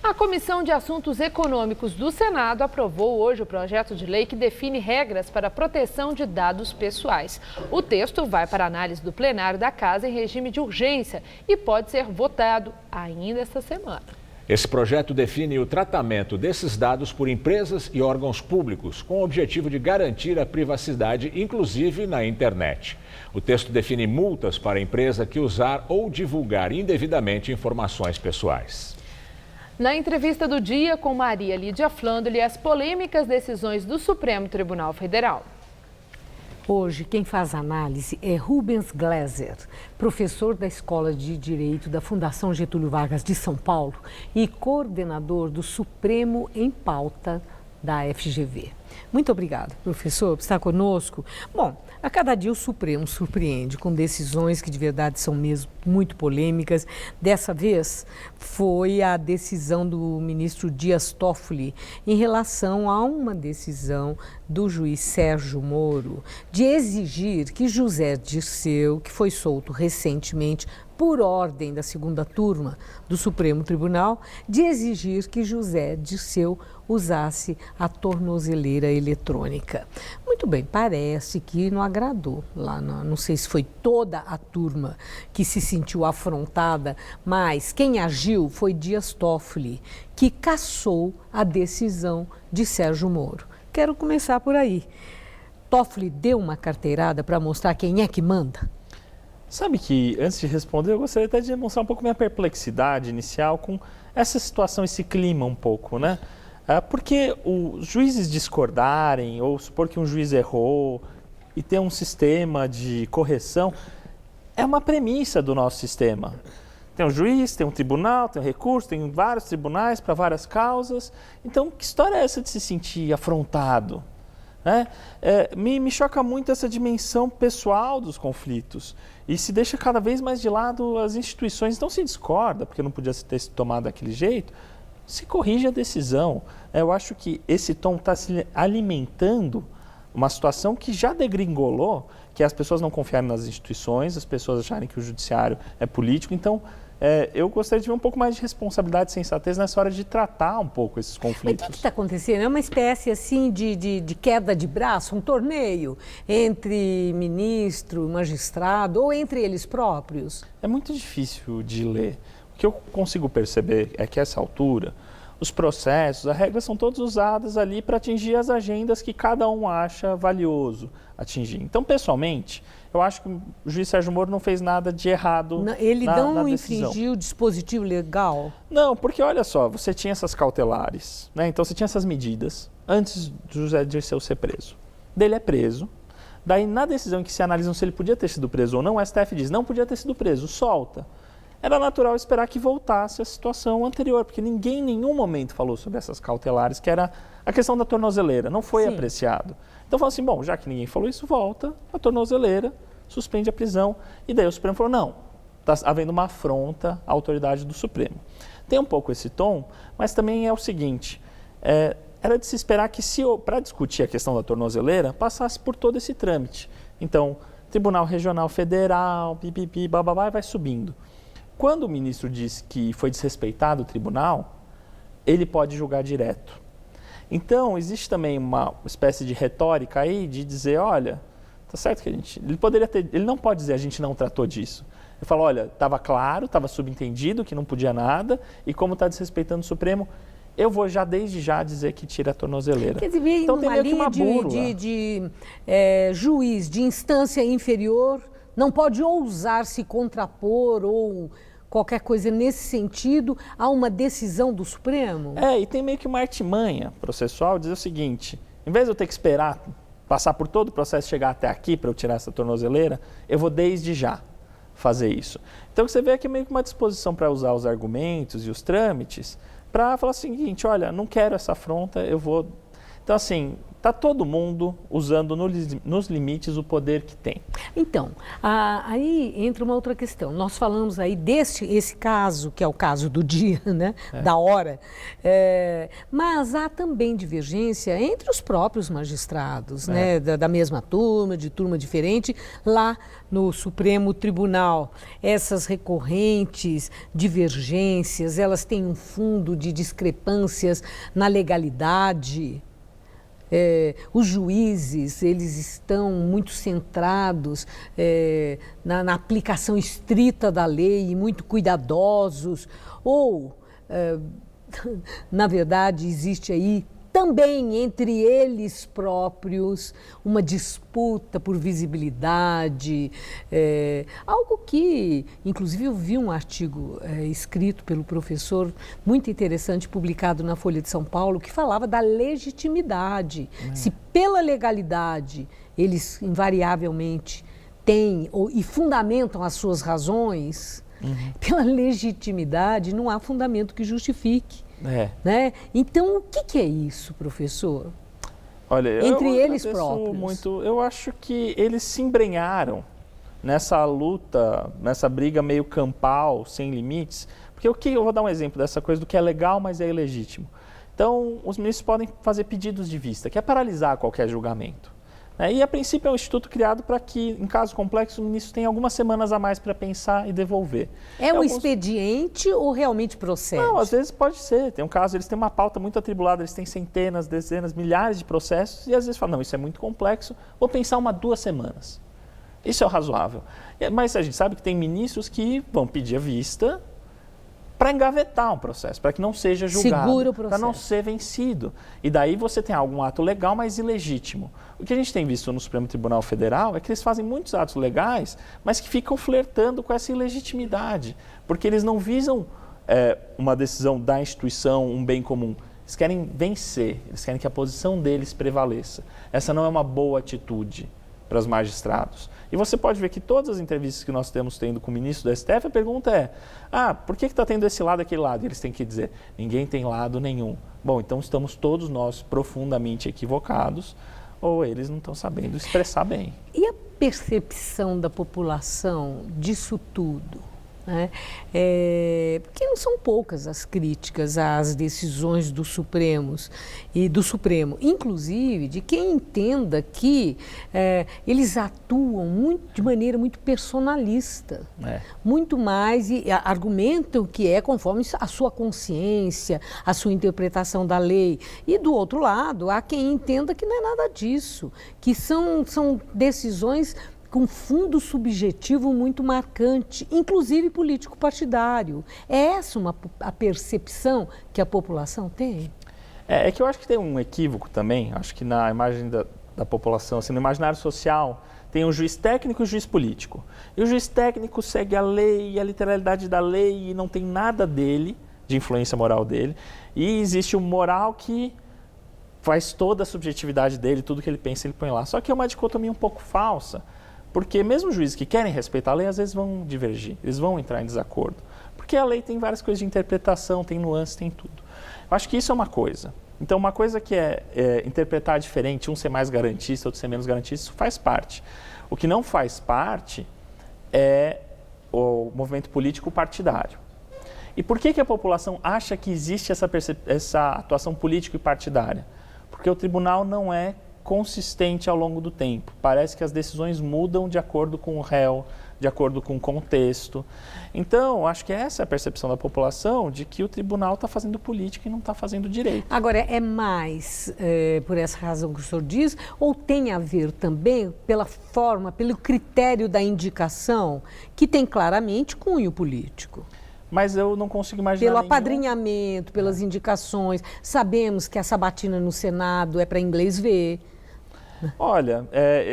A Comissão de Assuntos Econômicos do Senado aprovou hoje o projeto de lei que define regras para a proteção de dados pessoais. O texto vai para análise do plenário da Casa em regime de urgência e pode ser votado ainda esta semana. Esse projeto define o tratamento desses dados por empresas e órgãos públicos, com o objetivo de garantir a privacidade, inclusive na internet. O texto define multas para a empresa que usar ou divulgar indevidamente informações pessoais. Na entrevista do dia com Maria Lídia Flandoli, as polêmicas decisões do Supremo Tribunal Federal. Hoje, quem faz análise é Rubens Gleiser, professor da Escola de Direito da Fundação Getúlio Vargas de São Paulo e coordenador do Supremo em Pauta da FGV. Muito obrigada, professor, por estar conosco. Bom, a cada dia o Supremo surpreende com decisões que de verdade são mesmo muito polêmicas. Dessa vez foi a decisão do ministro Dias Toffoli em relação a uma decisão do juiz Sérgio Moro de exigir que José Dirceu, que foi solto recentemente por ordem da segunda turma do Supremo Tribunal, de exigir que José Dirceu usasse a tornozeleira eletrônica. Muito bem, parece que não agradou lá, não sei se foi toda a turma que se sentiu afrontada, mas quem agiu foi Dias Toffoli, que cassou a decisão de Sérgio Moro. Quero começar por aí. Toffoli deu uma carteirada para mostrar quem é que manda? Sabe que, antes de responder, eu gostaria até de demonstrar um pouco minha perplexidade inicial com essa situação, esse clima um pouco, né? Porque os juízes discordarem, ou supor que um juiz errou e ter um sistema de correção, é uma premissa do nosso sistema. Tem um juiz, tem um tribunal, tem um recurso, tem vários tribunais para várias causas. Então, que história é essa de se sentir afrontado? Né? Me choca muito essa dimensão pessoal dos conflitos e se deixa cada vez mais de lado as instituições. Então se discorda, porque não podia ter sido tomado daquele jeito, se corrige a decisão. Eu acho que esse tom está se alimentando uma situação que já degringolou, que as pessoas não confiarem nas instituições, as pessoas acharem que o judiciário é político. Então, eu gostaria de ver um pouco mais de responsabilidade e sensatez nessa hora de tratar um pouco esses conflitos. Mas o que está acontecendo? É uma espécie assim de queda de braço, um torneio entre ministro, magistrado ou entre eles próprios? É muito difícil de ler. O que eu consigo perceber é que a essa altura, os processos, as regras são todas usadas ali para atingir as agendas que cada um acha valioso atingir. Então, pessoalmente, eu acho que o juiz Sérgio Moro não fez nada de errado Ele na não decisão. infringiu o dispositivo legal? Não, porque olha só, você tinha essas cautelares, né? Então você tinha essas medidas antes do José Dirceu ser preso. Dele é preso. Daí, na decisão em que se analisam se ele podia ter sido preso ou não, o STF diz, não podia ter sido preso, solta. Era natural esperar que voltasse a situação anterior, porque ninguém em nenhum momento falou sobre essas cautelares, que era a questão da tornozeleira, não foi apreciado. Então falou assim, bom, já que ninguém falou isso, volta a tornozeleira, suspende a prisão, e daí o Supremo falou, não, está havendo uma afronta à autoridade do Supremo. Tem um pouco esse tom, mas também é o seguinte, era de se esperar que, para discutir a questão da tornozeleira, passasse por todo esse trâmite. Então, Tribunal Regional Federal, pipipi, bababá, e vai subindo. Quando o ministro diz que foi desrespeitado o tribunal, ele pode julgar direto. Então, existe também uma espécie de retórica aí de dizer, olha, tá certo que ele não pode dizer a gente não tratou disso. Ele fala, olha, estava claro, estava subentendido que não podia nada, e como está desrespeitando o Supremo, eu vou já desde já dizer que tira a tornozeleira. Quer dizer, então tem meio que uma burla. de juiz de instância inferior não pode ousar se contrapor ou qualquer coisa nesse sentido a uma decisão do Supremo? E tem meio que uma artimanha processual, dizer o seguinte, em vez de eu ter que esperar, passar por todo o processo, chegar até aqui para eu tirar essa tornozeleira, eu vou desde já. fazer isso. Então, você vê aqui meio que uma disposição para usar os argumentos e os trâmites para falar o seguinte, olha, não quero essa afronta, eu vou... Então, assim, está todo mundo usando nos limites o poder que tem. Então, aí entra uma outra questão. Nós falamos aí esse caso, que é o caso do dia, né? Da hora, mas há também divergência entre os próprios magistrados, né? Da mesma turma, de turma diferente, lá no Supremo Tribunal. Essas recorrentes divergências, elas têm um fundo de discrepâncias na legalidade. Os juízes, eles estão muito centrados na aplicação estrita da lei e muito cuidadosos, ou, na verdade, existe aí também entre eles próprios uma disputa por visibilidade, algo que, inclusive, eu vi um artigo escrito pelo professor, muito interessante, publicado na Folha de São Paulo, que falava da legitimidade. Se pela legalidade eles invariavelmente têm e fundamentam as suas razões, pela legitimidade não há fundamento que justifique. Né? Então, o que é isso, professor? Olha, entre eles próprios. Eu acho que eles se embrenharam nessa luta, nessa briga meio campal, sem limites, porque eu vou dar um exemplo dessa coisa do que é legal, mas é ilegítimo. Então, os ministros podem fazer pedidos de vista, que é paralisar qualquer julgamento. E, a princípio, é um instituto criado para que, em casos complexos, o ministro tenha algumas semanas a mais para pensar e devolver. É um expediente ou realmente procede? Não, às vezes pode ser. Tem um caso, eles têm uma pauta muito atribulada, eles têm centenas, dezenas, milhares de processos e às vezes falam, não, isso é muito complexo, vou pensar 2 semanas. Isso é o razoável. Mas a gente sabe que tem ministros que vão pedir a vista para engavetar um processo, para que não seja julgado, para não ser vencido. E daí você tem algum ato legal, mas ilegítimo. O que a gente tem visto no Supremo Tribunal Federal é que eles fazem muitos atos legais, mas que ficam flertando com essa ilegitimidade, porque eles não visam uma decisão da instituição, um bem comum. Eles querem vencer, eles querem que a posição deles prevaleça. Essa não é uma boa atitude para os magistrados. E você pode ver que todas as entrevistas que nós temos tendo com o ministro do STF, a pergunta é, por que está tendo esse lado e aquele lado? E eles têm que dizer, ninguém tem lado nenhum. Bom, então estamos todos nós profundamente equivocados, ou eles não estão sabendo expressar bem. E a percepção da população disso tudo? Né? Porque não são poucas as críticas às decisões do Supremo, inclusive de quem entenda que eles atuam de maneira muito personalista, muito mais, e argumentam que é conforme a sua consciência, a sua interpretação da lei. E do outro lado, há quem entenda que não é nada disso, que são decisões com fundo subjetivo muito marcante, inclusive político-partidário. É essa a percepção que a população tem? É que eu acho que tem um equívoco também, acho que na imagem da população, assim, no imaginário social, tem o juiz técnico e o juiz político. E o juiz técnico segue a lei e a literalidade da lei e não tem nada dele, de influência moral dele. E existe um moral que faz toda a subjetividade dele, tudo que ele pensa ele põe lá. Só que é uma dicotomia um pouco falsa, porque mesmo juízes que querem respeitar a lei, às vezes vão divergir, eles vão entrar em desacordo. Porque a lei tem várias coisas de interpretação, tem nuances, tem tudo. Eu acho que isso é uma coisa. Então, uma coisa que é interpretar diferente, um ser mais garantista, outro ser menos garantista, isso faz parte. O que não faz parte é o movimento político partidário. E por que a população acha que existe essa atuação política e partidária? Porque o tribunal não é consistente ao longo do tempo. Parece que as decisões mudam de acordo com o réu, de acordo com o contexto. Então, acho que essa é a percepção da população de que o tribunal está fazendo política e não está fazendo direito. Agora, é mais por essa razão que o senhor diz, ou tem a ver também pela forma, pelo critério da indicação, que tem claramente cunho político? Mas eu não consigo imaginar pelo apadrinhamento, pelas indicações. Sabemos que a sabatina no Senado é para inglês ver. Olha,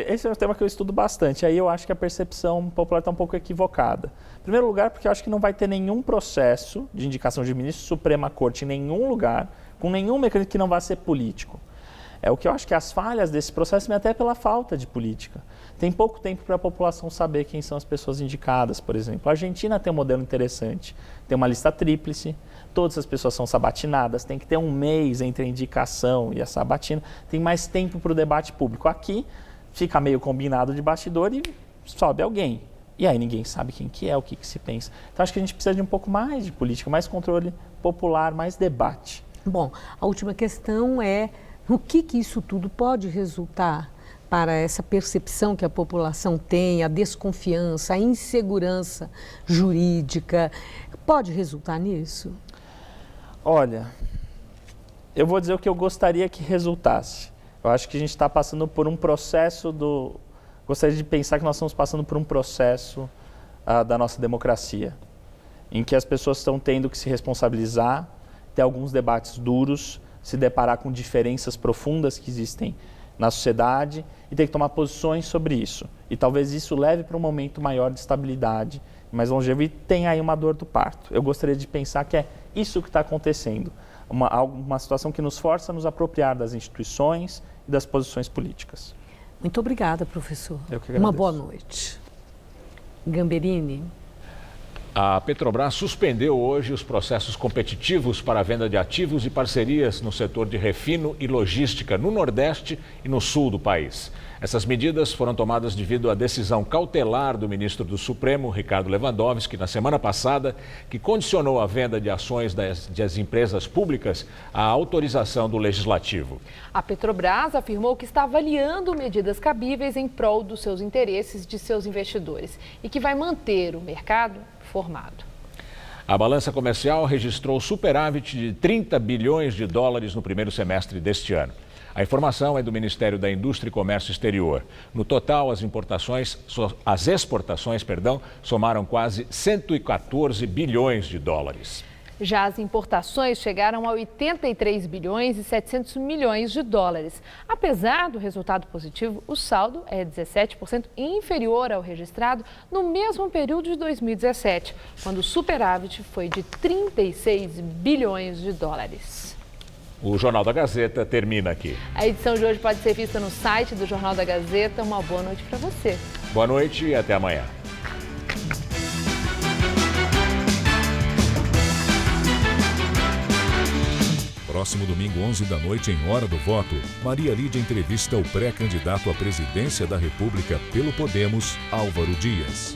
esse é um tema que eu estudo bastante. Aí eu acho que a percepção popular está um pouco equivocada. Em primeiro lugar, porque eu acho que não vai ter nenhum processo de indicação de ministro Suprema Corte em nenhum lugar, com nenhum mecanismo que não vá ser político. O que eu acho que as falhas desse processo vêm até pela falta de política. Tem pouco tempo para a população saber quem são as pessoas indicadas, por exemplo. A Argentina tem um modelo interessante, tem uma lista tríplice, todas as pessoas são sabatinadas, tem que ter um mês entre a indicação e a sabatina, tem mais tempo para o debate público. Aqui fica meio combinado de bastidor e sobe alguém. E aí ninguém sabe quem que é, o que se pensa. Então acho que a gente precisa de um pouco mais de política, mais controle popular, mais debate. Bom, a última questão é o que isso tudo pode resultar para essa percepção que a população tem, a desconfiança, a insegurança jurídica. Pode resultar nisso? Olha, eu vou dizer o que eu gostaria que resultasse. Eu acho que a gente está passando por um processo Gostaria de pensar que nós estamos passando por um processo da nossa democracia, em que as pessoas estão tendo que se responsabilizar, ter alguns debates duros, se deparar com diferenças profundas que existem na sociedade e ter que tomar posições sobre isso. E talvez isso leve para um momento maior de estabilidade, mais longevo, e tem aí uma dor do parto. Eu gostaria de pensar que é isso que está acontecendo, uma situação que nos força a nos apropriar das instituições e das posições políticas. Muito obrigada, professor. Eu que agradeço. Uma boa noite. Gamberini. A Petrobras suspendeu hoje os processos competitivos para a venda de ativos e parcerias no setor de refino e logística no Nordeste e no Sul do país. Essas medidas foram tomadas devido à decisão cautelar do ministro do Supremo, Ricardo Lewandowski, na semana passada, que condicionou a venda de ações das empresas públicas à autorização do Legislativo. A Petrobras afirmou que está avaliando medidas cabíveis em prol dos seus interesses de seus investidores e que vai manter o mercado formado. A balança comercial registrou superávit de 30 bilhões de dólares no primeiro semestre deste ano. A informação é do Ministério da Indústria e Comércio Exterior. No total, as exportações, somaram quase 114 bilhões de dólares. Já as importações chegaram a 83 bilhões e 700 milhões de dólares. Apesar do resultado positivo, o saldo é 17% inferior ao registrado no mesmo período de 2017, quando o superávit foi de 36 bilhões de dólares. O Jornal da Gazeta termina aqui. A edição de hoje pode ser vista no site do Jornal da Gazeta. Uma boa noite para você. Boa noite e até amanhã. Próximo domingo, 11 da noite, em Hora do Voto, Maria Lídia entrevista o pré-candidato à presidência da República pelo Podemos, Álvaro Dias.